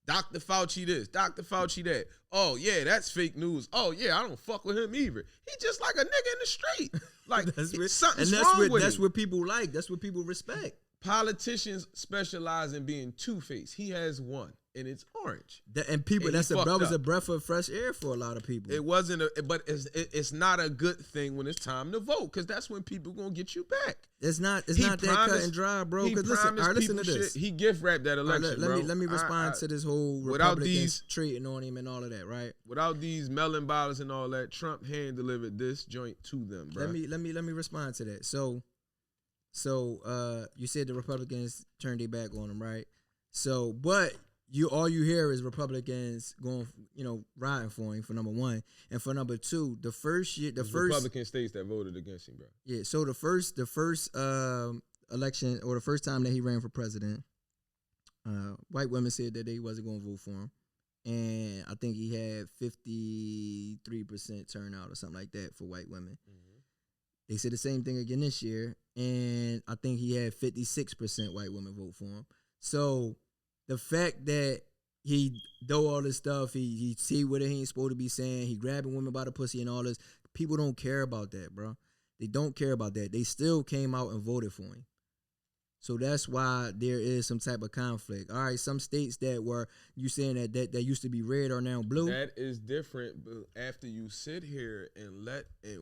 Dr. Fauci this, Dr. Fauci that. Oh, yeah, that's fake news. Oh, yeah, I don't fuck with him either. He just like a nigga in the street. Like, something's wrong with him. That's what people like. That's what people respect. Politicians specialize in being two-faced. He has one, and it's orange. And people, that was a breath of fresh air for a lot of people. It wasn't, but it's not a good thing when it's time to vote, because that's when people gonna get you back. It's not that cut and dry, bro. Because listen to this. He gift wrapped that election, bro. Let me respond to this whole Republicans treating on him and all of that, right? Without these melon ballots and all that, Trump hand delivered this joint to them, bro. Let me respond to that. So you said the Republicans turned their back on him, right? So, but all you hear is Republicans going, riding for him, for number one, and for number two, the first Republican states that voted against him, bro. Yeah. So the first election, or the first time that he ran for president, white women said that they wasn't going to vote for him, and I think he had 53% turnout or something like that for white women. Mm-hmm. They said the same thing again this year, and I think he had 56% white women vote for him. So the fact that he do all this stuff, he see what he ain't supposed to be saying, he grabbing women by the pussy and all this, people don't care about that, bro. They don't care about that. They still came out and voted for him. So that's why there is some type of conflict. All right, some states that were, you saying that used to be red are now blue. That is different, but after you sit here and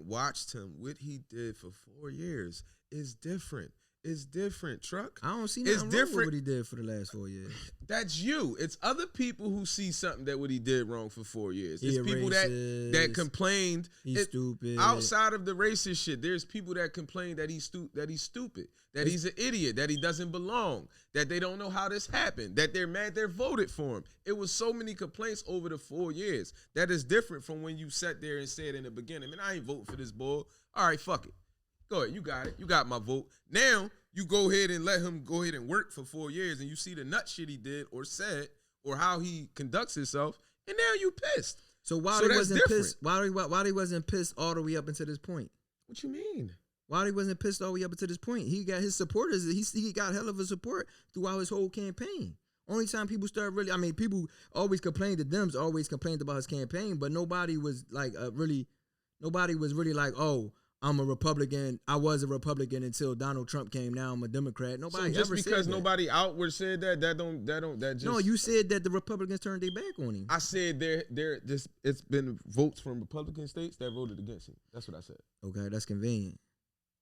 watched him, what he did for 4 years is different. It's different, Truck. I don't see nothing wrong with what he did for the last 4 years. That's you. It's other people who see something that what he did wrong for 4 years. It's people that complained. He's stupid. Outside of the racist shit, there's people that complain that he's stupid, that he's an idiot, that he doesn't belong, that they don't know how this happened, that they're mad they voted for him. It was so many complaints over the 4 years. That is different from when you sat there and said in the beginning, man, I ain't voting for this bull. All right, fuck it. Go ahead, you got it. You got my vote. Now, you go ahead and let him go ahead and work for 4 years, and you see the nut shit he did or said or how he conducts himself, and now you pissed. So why he wasn't pissed? Why he wasn't pissed all the way up until this point? What you mean? Why he wasn't pissed all the way up until this point? He got his supporters. He got hell of a support throughout his whole campaign. Only time people start really, people always complained. The Dems always complained about his campaign, but nobody was like really like, oh, I'm a Republican. I was a Republican until Donald Trump came. Now I'm a Democrat. Nobody so just ever because said nobody outward said that just. No, you said that the Republicans turned their back on him. I said it's been votes from Republican states that voted against him. That's what I said. Okay, that's convenient.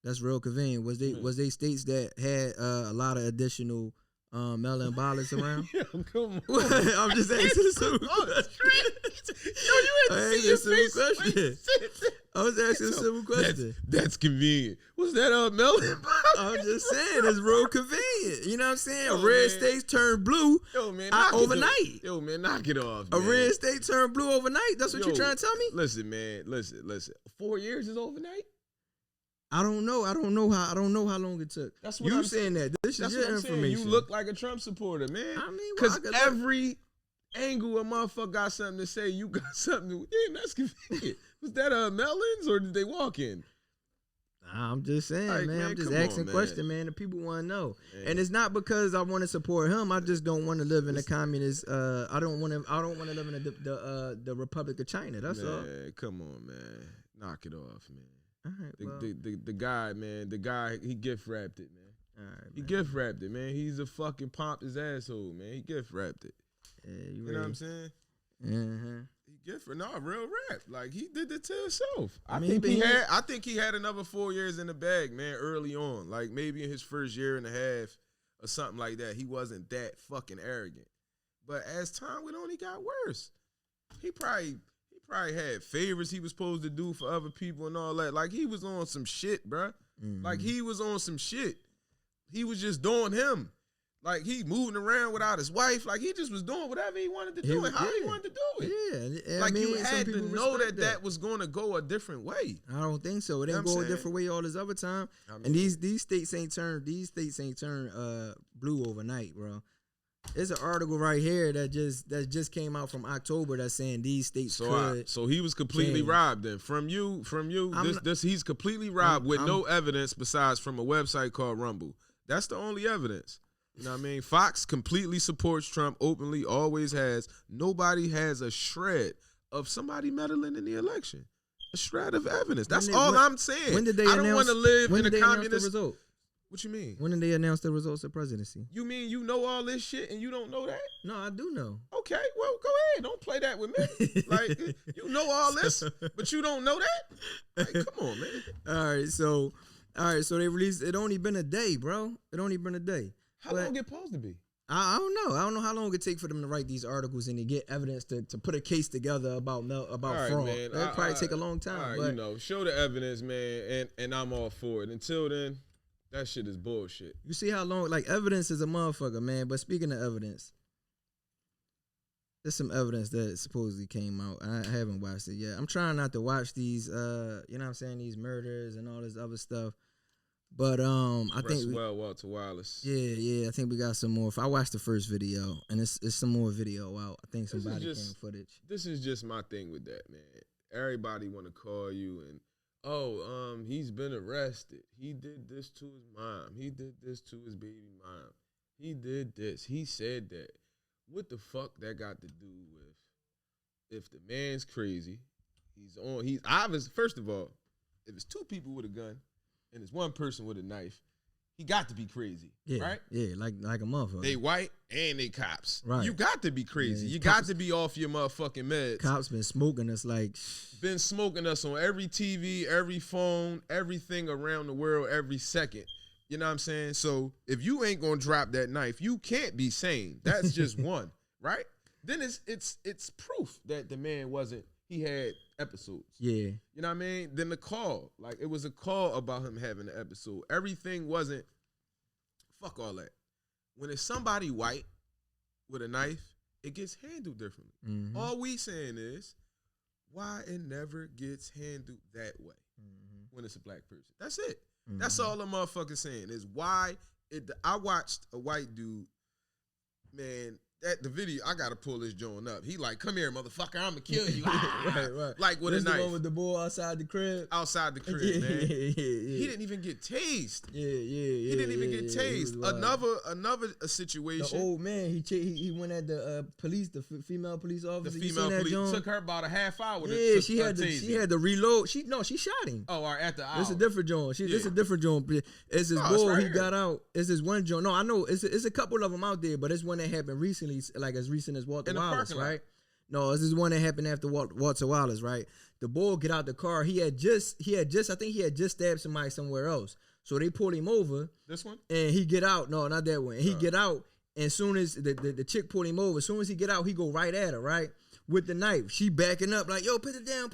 That's real convenient. Was they states that had a lot of additional mail-in ballots around? Yeah, come on. I'm just asking a simple question. Yo, you had to see your face. Question. I was asking a simple question. That's convenient. Was that mail-in ballot? I'm just saying, it's real convenient. You know what I'm saying? Red states turn blue overnight. Yo, man, knock it off, man. A red state turn blue overnight? That's what you're trying to tell me? Listen, man. Listen. 4 years is overnight? I don't know how long it took. That's what I'm saying. That this is your information. You look like a Trump supporter, man. Because every angle a motherfucker got something to say, you got something to. Damn, that's convenient. Was that melons or did they walk in? I'm just saying, man. I'm just asking questions, man. The people want to know, and it's not because I want to support him. I just don't want to live in a communist. I don't want to live in the Republic of China. That's all. Come on, man. Knock it off, man. All right, the guy, man, he gift wrapped it, man. All right, he gift wrapped it, man. He's a fucking pompous asshole, man. He gift wrapped it. Yeah, you know what I'm saying? Mm-hmm. He gift for real rap. Like he did it to himself. I think he had another 4 years in the bag, man. Early on, like maybe in his first year and a half or something like that. He wasn't that fucking arrogant, but as time went on, he got worse. He probably had favors he was supposed to do for other people and all that. Like, he was on some shit, bruh. Mm-hmm. Like, he was on some shit. He was just doing him. Like, he moving around without his wife. Like, he just was doing whatever he wanted to do and how he wanted to do it. Yeah. Like, you had to know that was going to go a different way. I don't think so. It didn't go a different way all this other time. I mean, and these states ain't turned blue overnight, bro. There's an article right here that just came out from October that's saying these states could. So he was completely robbed then. From you. He's completely robbed with no evidence besides from a website called Rumble. That's the only evidence. You know what I mean? Fox completely supports Trump openly, always has. Nobody has a shred of somebody meddling in the election. A shred of evidence. That's all I'm saying. When did they I don't want to live in a communist. Result? What you mean? When did they announce the results of presidency? You mean you know all this shit and you don't know that? No, I do know. Okay, well, go ahead. Don't play that with me. Like, you know all this, but you don't know that? Like, come on, man. All right, so they released. It only been a day, bro. It only been a day. How long it supposed to be? I don't know. I don't know how long it take for them to write these articles and to get evidence to put a case together about fraud. Man. That'll probably take a long time. But, show the evidence, man, and I'm all for it. Until then, that shit is bullshit. You see how long, like, evidence is a motherfucker, man. But speaking of evidence, there's some evidence that supposedly came out. I haven't watched it yet. I'm trying not to watch these, you know what I'm saying, these murders and all this other stuff. But I think Walter Wallace. Yeah, I think we got some more. If I watched the first video and it's some more video out, I think somebody came footage. This is just my thing with that, man. Everybody want to call you and he's been arrested. He did this to his mom. He did this to his baby mom. He did this. He said that. What the fuck that got to do with if the man's crazy? He's obvious. First of all, if it's two people with a gun and it's one person with a knife, he got to be crazy, right? Yeah, like a motherfucker. They white and they cops. Right. You got to be crazy. You got to be off your motherfucking meds. Cops been smoking us been smoking us on every TV, every phone, everything around the world, every second. You know what I'm saying? So if you ain't gonna drop that knife, you can't be sane. That's just one, right? Then it's proof that the man wasn't. He had episodes. Yeah. You know what I mean? Then the call. Like, it was a call about him having an episode. Everything wasn't, fuck all that. When it's somebody white with a knife, it gets handled differently. Mm-hmm. All we saying is, why it never gets handled that way when it's a black person. That's it. Mm-hmm. That's all the motherfucker saying is why I watched a white dude, man, at the video, I gotta pull this joint up. He like, come here, motherfucker, I'ma kill you. Right. Like with a knife. The one with the bull outside the crib? Outside the crib, man. He didn't even get tased. He didn't even get tased. Another situation. The old man, he went at the police, the female police officer. The female police took her about a half hour. She had to reload. She shot him. Oh, all right, at the hour. It's a different joint. It's a different joint. It's this bull. Right, he got out. It's this one joint. No, I know. It's a couple of them out there, but it's one that happened recently. Like as recent as Walter Wallace, right? No, this is one that happened after Walter Wallace, right? The bull get out the car. I think he had just stabbed somebody somewhere else. So they pulled him over. This one? And he get out. No, not that one. He get out, and soon as the chick pulled him over, as soon as he get out, he go right at her, right? With the knife. She backing up like, yo, put it down.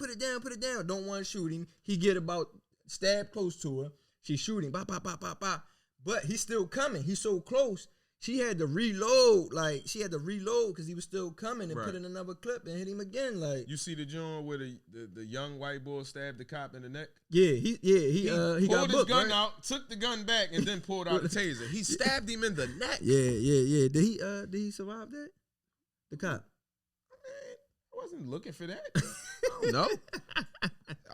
Don't want to shoot him. He get about stabbed close to her. She shoot him. But he's still coming. He's so close. She had to reload, because he was still coming and put in another clip and hit him again. Like, you see the joint where the young white boy stabbed the cop in the neck? Yeah, he pulled got booked, his gun right? out, took the gun back, and then pulled out the taser. He stabbed him in the neck. Yeah. Did he survive that? The cop? I wasn't looking for that. I don't know.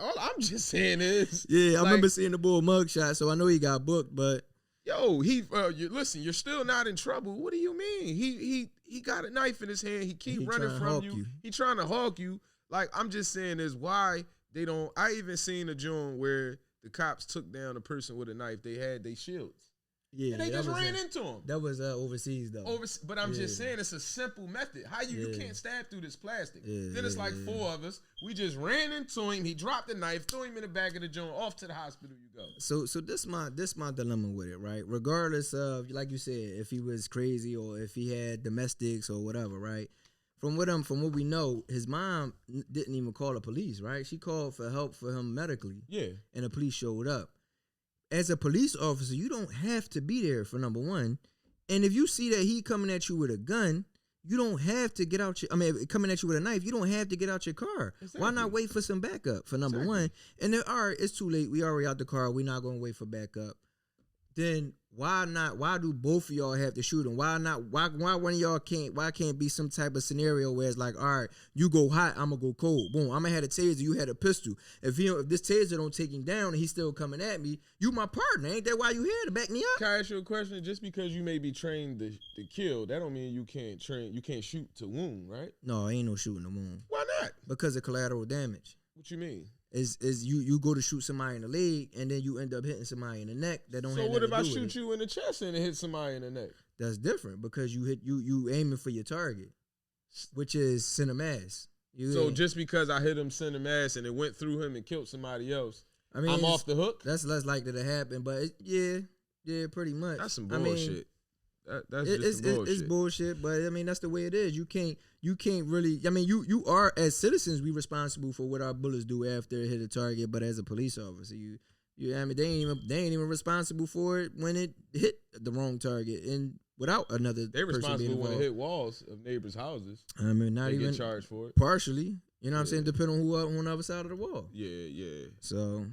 All I'm just saying is, I remember seeing the bull mugshot, so I know he got booked, but. Yo, listen, you're still not in trouble. What do you mean? He got a knife in his hand. He keep running from you. He trying to hawk you. Like, I'm just saying is why they don't. I even seen a joint where the cops took down a person with a knife. They had their shields. Yeah, and they just ran into him. That was overseas though. But I'm just saying it's a simple method. How you can't stab through this plastic. Then it's like four of us. We just ran into him. He dropped the knife, threw him in the back of the joint. Off to the hospital you go. So this my dilemma with it, right? Regardless of, like you said, if he was crazy or if he had domestics or whatever, right? From what we know, his mom didn't even call the police, right? She called for help for him medically. Yeah. And the police showed up. As a police officer, you don't have to be there for number one. And if you see that he coming at you with a gun, you don't have to get out coming at you with a knife, you don't have to get out your car. Exactly. Why not wait for some backup for number one? And then, all right, it's too late. We already out the car. We're not going to wait for backup. Then why do both of y'all have to shoot him? Why one of y'all can't be some type of scenario where it's like, all right, you go hot, I'm gonna go cold. Boom, I'm gonna have a taser, you had a pistol. If this taser don't take him down and he's still coming at me, you my partner. Ain't that why you here, to back me up? Can I ask you a question? Just because you may be trained to kill, that don't mean you can't shoot to wound, right? No, ain't no shooting to wound. Why not? Because of collateral damage. What you mean? Is you go to shoot somebody in the leg and then you end up hitting somebody in the neck that don't. So what if I shoot you in the chest and hit somebody in the neck? That's different because you aiming for your target, which is center mass. So just because I hit him center mass and it went through him and killed somebody else, I mean, I'm off the hook. That's less likely to happen, but yeah, pretty much. That's some bullshit. That's bullshit. It's bullshit, but I mean that's the way it is. You can't really. I mean you are, as citizens, we responsible for what our bullets do after it hit a target. But as a police officer, I mean they ain't even responsible for it when it hit the wrong target and without another. They responsible when it hit walls of neighbors' houses. I mean not even get charged for it. Partially, you know what I'm saying, depending on who on the other side of the wall. Yeah. So.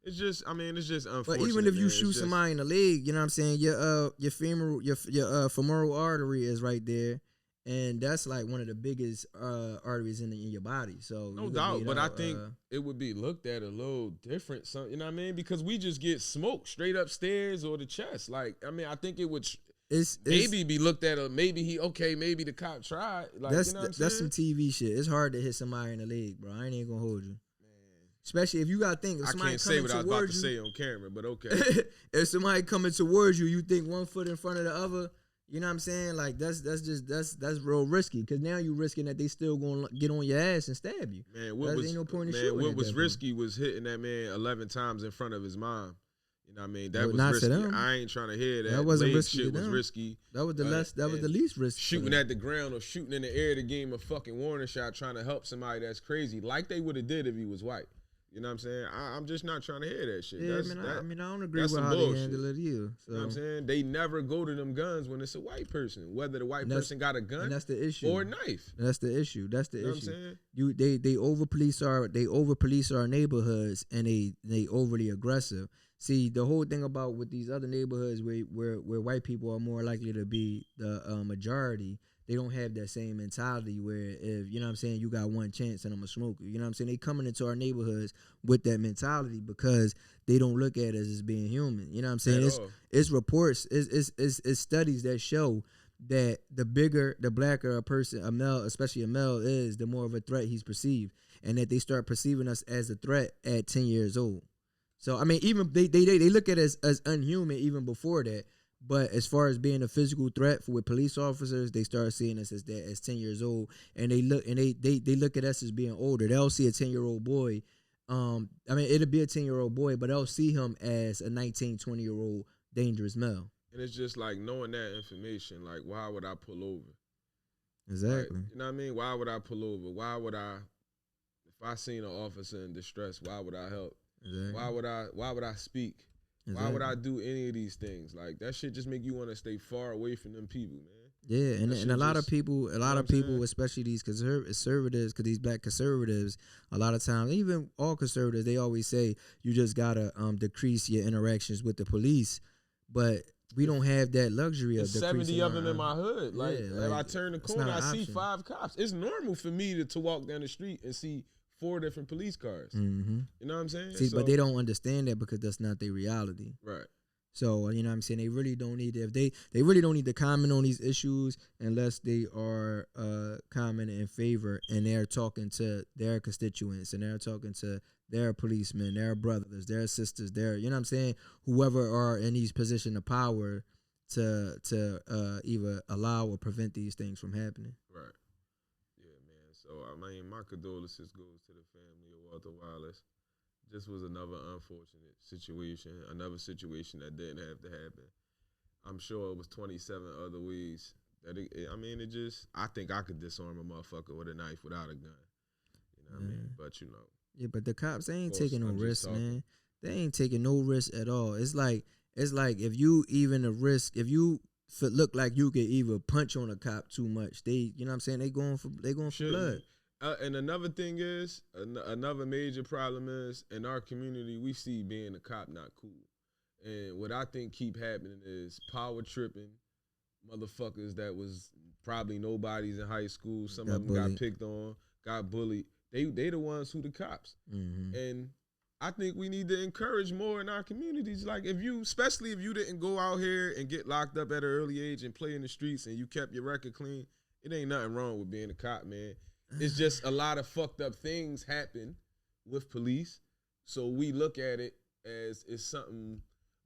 It's just unfortunate. But even if you shoot somebody in the leg, you know what I'm saying, your femoral artery is right there, and that's like one of the biggest arteries in your body. So no doubt, but I think it would be looked at a little different. You know what I mean? Because we just get smoked straight upstairs or the chest. Like I mean, I think it would maybe be looked at. Maybe the cop tried. Like that's you know what I'm that's saying? Some TV shit. It's hard to hit somebody in the leg, bro. I ain't even gonna hold you. Especially if you gotta think, if I somebody can't say what I was about to you, say on camera, but okay. If somebody coming towards you, you think one foot in front of the other. You know what I'm saying? Like that's real risky because now you risking that they still gonna get on your ass and stab you. Man, what was risky was hitting that man 11 times in front of his mom. You know what I mean? That was risky. I ain't trying to hear that. That wasn't risky. Shit was risky. That was the least risky. Shooting at the ground or shooting in the air to give him a fucking warning shot, trying to help somebody that's crazy, like they would have did if he was white. You know what I'm saying? I'm just not trying to hear that shit. Yeah, I don't agree with how they handle it either. So. You know what I'm saying? They never go to them guns when it's a white person, whether the white person got a gun and that's the issue. or a knife. That's the issue. That's the issue. What I'm saying? They over police our neighborhoods and they overly aggressive. See, the whole thing about with these other neighborhoods where white people are more likely to be the majority, they don't have that same mentality where if, you know what I'm saying, you got one chance and I'm a smoker. You know what I'm saying? They coming into our neighborhoods with that mentality because they don't look at us as being human. You know what I'm saying? It's reports, it's studies that show that the blacker a male, especially a male is, the more of a threat he's perceived. And that they start perceiving us as a threat at 10 years old. So, I mean, even they look at us as unhuman even before that. But as far as being a physical threat with police officers, they start seeing us as 10 years old, and they look at us as being older. They'll see a 10-year-old boy. I mean, it'll be a 10-year-old boy, but they'll see him as a 19, 20-year-old dangerous male. And it's just like knowing that information. Like, why would I pull over? Exactly. Like, you know what I mean? Why would I pull over? Why would I? If I seen an officer in distress, why would I help? Exactly. Why would I speak? Exactly. Why would I do any of these things? Like that shit just make you want to stay far away from them people, man. Yeah, and a lot of people, especially these conservatives, because these black conservatives, a lot of times, even all conservatives, they always say you just gotta decrease your interactions with the police, but we don't have that luxury of decreasing. 70 of them in my hood. Like, if I turn the corner, I see 5 cops. It's normal for me to walk down the street and see 4 different police cars. Mm-hmm. You know what I'm saying? See, but they don't understand that because that's not their reality. Right. So, you know what I'm saying? They really don't need to, they really don't need to comment on these issues unless they are commenting in favor and they're talking to their constituents and they're talking to their policemen, their brothers, their sisters, you know what I'm saying? Whoever are in these positions of power to either allow or prevent these things from happening. Right. So, I mean, my condolences goes to the family of Walter Wallace. This was another unfortunate situation, another situation that didn't have to happen. I'm sure it was 27 other ways that I think I could disarm a motherfucker with a knife without a gun. You know what I mean? But, Yeah, but the cops, they ain't taking no risks, man. They ain't taking no risk at all. It's like if you even a risk, if you look like you could either punch on a cop too much. They, you know what I'm saying? They going for blood. And another thing is, another major problem is, in our community, we see being a cop not cool. And what I think keep happening is power tripping, motherfuckers that was probably nobodies in high school. Some of them got picked on, got bullied. They the ones who the cops. Mm-hmm. And I think we need to encourage more in our communities. Like especially if you didn't go out here and get locked up at an early age and play in the streets and you kept your record clean, it ain't nothing wrong with being a cop, man. It's just a lot of fucked up things happen with police. So we look at it as it's something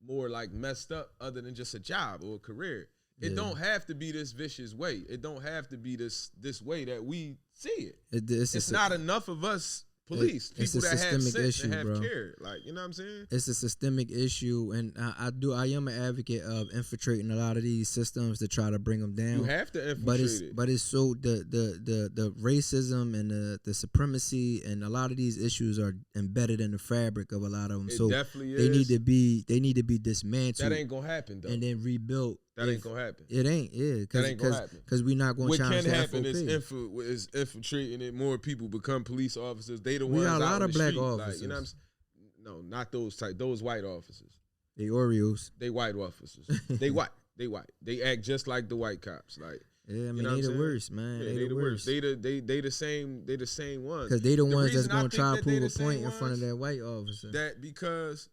more like messed up other than just a job or a career. It don't have to be this vicious way. It don't have to be this way that we see it. It's not enough of us police, people that have sense and have care. Like, you know what I'm saying? It's a systemic issue, and I am an advocate of infiltrating a lot of these systems to try to bring them down. You have to infiltrate but it's so the racism and the supremacy and a lot of these issues are embedded in the fabric of a lot of them. It so definitely they need to be dismantled. That ain't gonna happen though. And then rebuilt. That ain't gonna happen. It ain't, that ain't gonna happen. Because we're not gonna challenge that. What can happen is infiltrating it. More people become police officers. They the ones. We got a lot of black street. officers. Like, you know what I'm saying? No, not those type. Those white officers. They Oreos. They white officers. They white. They white. They act just like the white cops. Like, yeah, I mean, they the worst, man. Yeah, they the worst. They the same. They the same ones. Because they the ones that's gonna try to prove a point in front of that white officer. That because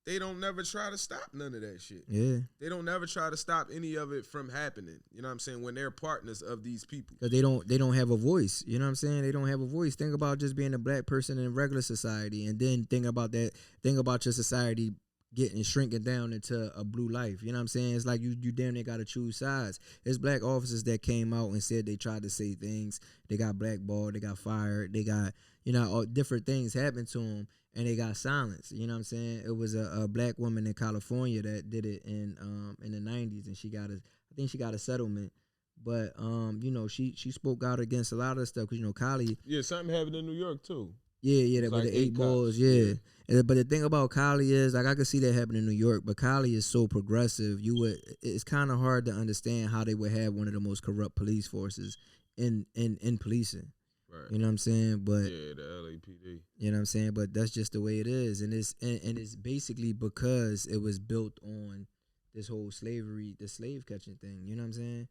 they don't never try to stop none of that shit. Yeah. They don't never try to stop any of it from happening. You know what I'm saying? When they're partners of these people. Because they don't have a voice. You know what I'm saying? They don't have a voice. Think about just being a black person in regular society, and then think about your society shrinking down into a blue life. You know what I'm saying? It's like you damn near gotta choose sides. There's black officers that came out and said they tried to say things. They got blackballed, they got fired, they got, all different things happened to them, and they got silenced. You know what I'm saying? It was a black woman in California that did it in the 90s, and I think she got a settlement. But she spoke out against a lot of stuff because Kylie. Yeah, something happened in New York too. Yeah, that with the 8 balls, yeah. But the thing about Kylie is, like, I could see that happen in New York, but Kylie is so progressive. It's kind of hard to understand how they would have one of the most corrupt police forces in policing. Right. You know what I'm saying? But yeah, the LAPD. You know what I'm saying? But that's just the way it is, and it's basically because it was built on this whole slavery, the slave catching thing. You know what I'm saying?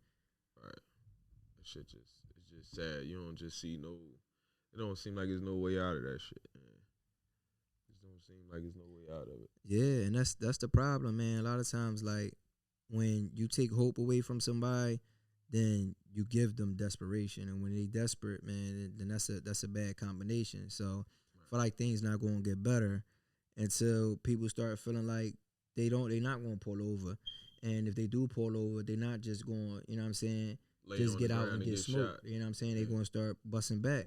Right. That shit it's just sad. You don't just see no. It don't seem like there's no way out of that shit, man. It don't seem like there's no way out of it. Yeah, and that's the problem, man. A lot of times, like, when you take hope away from somebody, then you give them desperation, and when they desperate, man, then that's a bad combination. So I feel like things not going to get better until people start feeling like they're not going to pull over, and if they do pull over, they're not just going, you know what I'm saying, just get out and get smoked. You know what I'm saying? They're going to start busting back.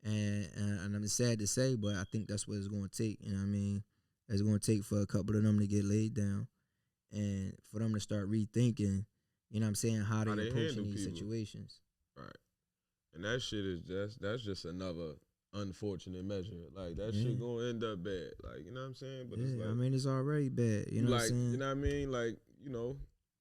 And I'm sad to say, but I think that's what it's going to take. You know what I mean? It's going to take for a couple of them to get laid down and for them to start rethinking, you know what I'm saying, how they approaching these situations. Right. And that shit is that's just another unfortunate measure. Like, that shit going to end up bad. Like, you know what I'm saying? But it's like, I mean, it's already bad. You know what I'm saying? You know what I mean? Like,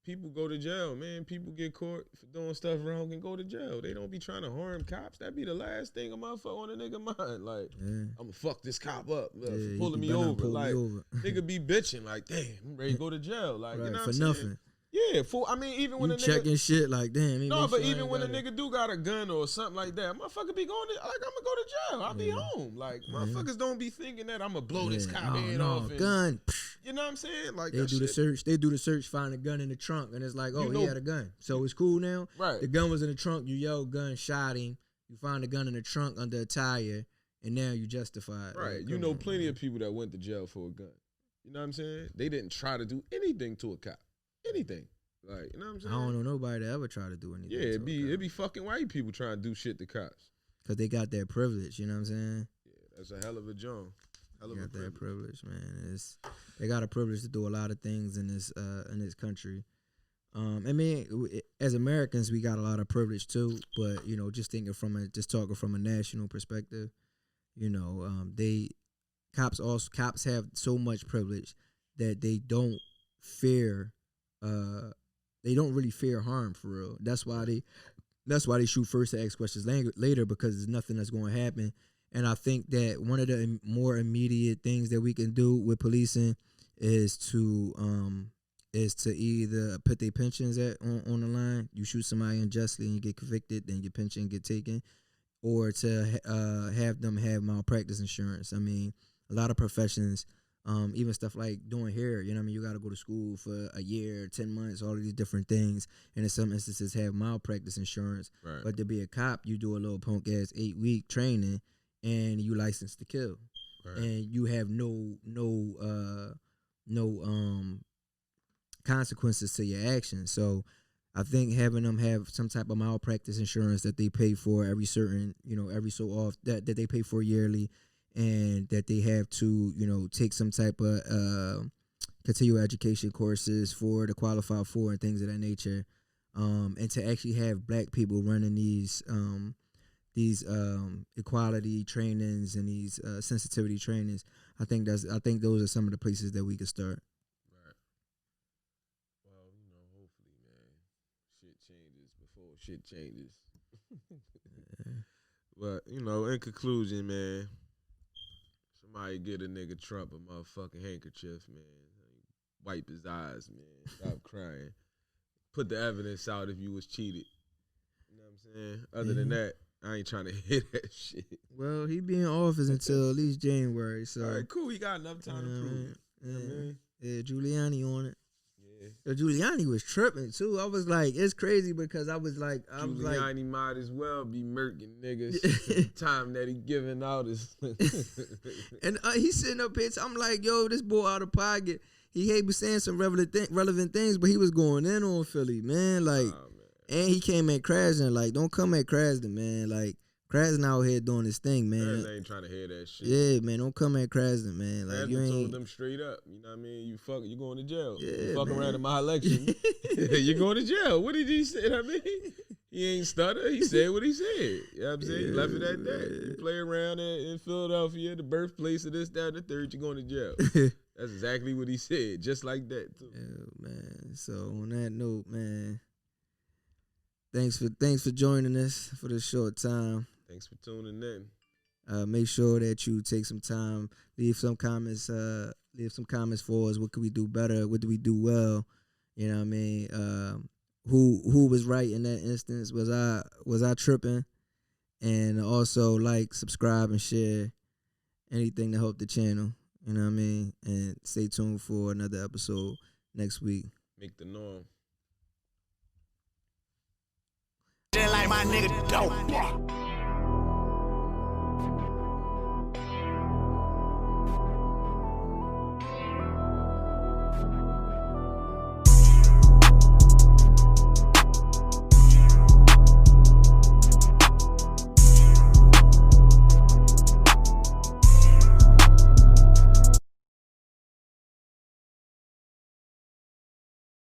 people go to jail, man. People get caught for doing stuff wrong and go to jail. They don't be trying to harm cops. That be the last thing a motherfucker on a nigga mind. Like, I'm gonna fuck this cop up for pulling me over. Like, nigga be bitching. Like, damn, I'm ready to go to jail. Like, you know what I'm saying? Nothing. Yeah, even when a nigga checking shit like, damn. No, but even when a nigga do got a gun or something like that, motherfucker be going to, like, I'm gonna go to jail. I'll be home. Like, motherfuckers don't be thinking that I'm gonna blow this cop head off. And, gun. You know what I'm saying? Like, they do the search. They do the search, find a gun in the trunk, and it's like, oh, he had a gun, so it's cool now. Right. The gun was in the trunk. You yelled gun, shot him. You find the gun in the trunk under a tire, and now you justified. Right. Like, plenty of people that went to jail for a gun. You know what I'm saying? They didn't try to do anything to a cop. Anything. Like, you know what I'm saying? I don't know nobody that ever tried to do anything. Yeah, it'd be fucking white people trying to do shit to cops. Cause they got that privilege, you know what I'm saying? Yeah, that's a hell of a job. That privilege, man. They got a privilege to do a lot of things in this country. I mean, as Americans, we got a lot of privilege too. But just talking from a national perspective, cops have so much privilege that they don't fear they don't really fear harm for real. That's why they shoot first and ask questions later, because there's nothing that's going to happen. And I think that one of the more immediate things that we can do with policing is to either put their pensions on the line. You shoot somebody unjustly and you get convicted, then your pension get taken, or to have them have malpractice insurance. I mean, a lot of professions, even stuff like doing hair, you know what I mean? You got to go to school for a year, 10 months, all of these different things. And in some instances have malpractice insurance. Right. But to be a cop, you do a little punk ass 8-week training and you licensed to kill. Right. And you have no consequences to your actions. So I think having them have some type of malpractice insurance that they pay for every so often, that they pay for yearly, and that they have to, take some type of continual education courses to qualify for and things of that nature. And to actually have black people running these equality trainings and these sensitivity trainings, I think those are some of the places that we could start. Right. Well, hopefully, man, shit changes before shit changes. Yeah. But in conclusion, man, somebody get a nigga Trump a motherfucking handkerchief, man. Wipe his eyes, man. Stop crying. Put the evidence out if you was cheated. You know what I'm saying? Other than that, I ain't trying to hear that shit. Well, he be in office until at least January. So all right, cool. He got enough time to prove it. You know what I mean? Yeah, Giuliani on it. Yeah. Giuliani was tripping too. I was like, it's crazy because Giuliani might as well be murking niggas. The time that he giving out is. And he's sitting up here. I'm like, yo, this boy out of pocket. He be saying some relevant things, but he was going in on Philly, man. Like, man. And he came at Krasner. Like, don't come at Krasner, man. Like, Krasner out here doing his thing, man. Krasner ain't trying to hear that shit. Yeah, man. Don't come at Krasner, man. Like, you told them straight up. You know what I mean? You going to jail. Yeah, you fuck around in my election. You're going to jail. What did he say? I mean, he ain't stutter. He said what he said. You know what I'm saying? He left it at that. You play around in Philadelphia, the birthplace of this, that, and the third, you're going to jail. That's exactly what he said. Just like that, too. Yeah, man. So, on that note, man, thanks for joining us for this short time. Thanks for tuning in. Make sure that you take some time, leave some comments for us. What could we do better? What do we do well? You know what I mean? Who was right in that instance? Was I tripping? And also subscribe and share anything to help the channel. You know what I mean? And stay tuned for another episode next week. Make the norm. Just like my nigga dope.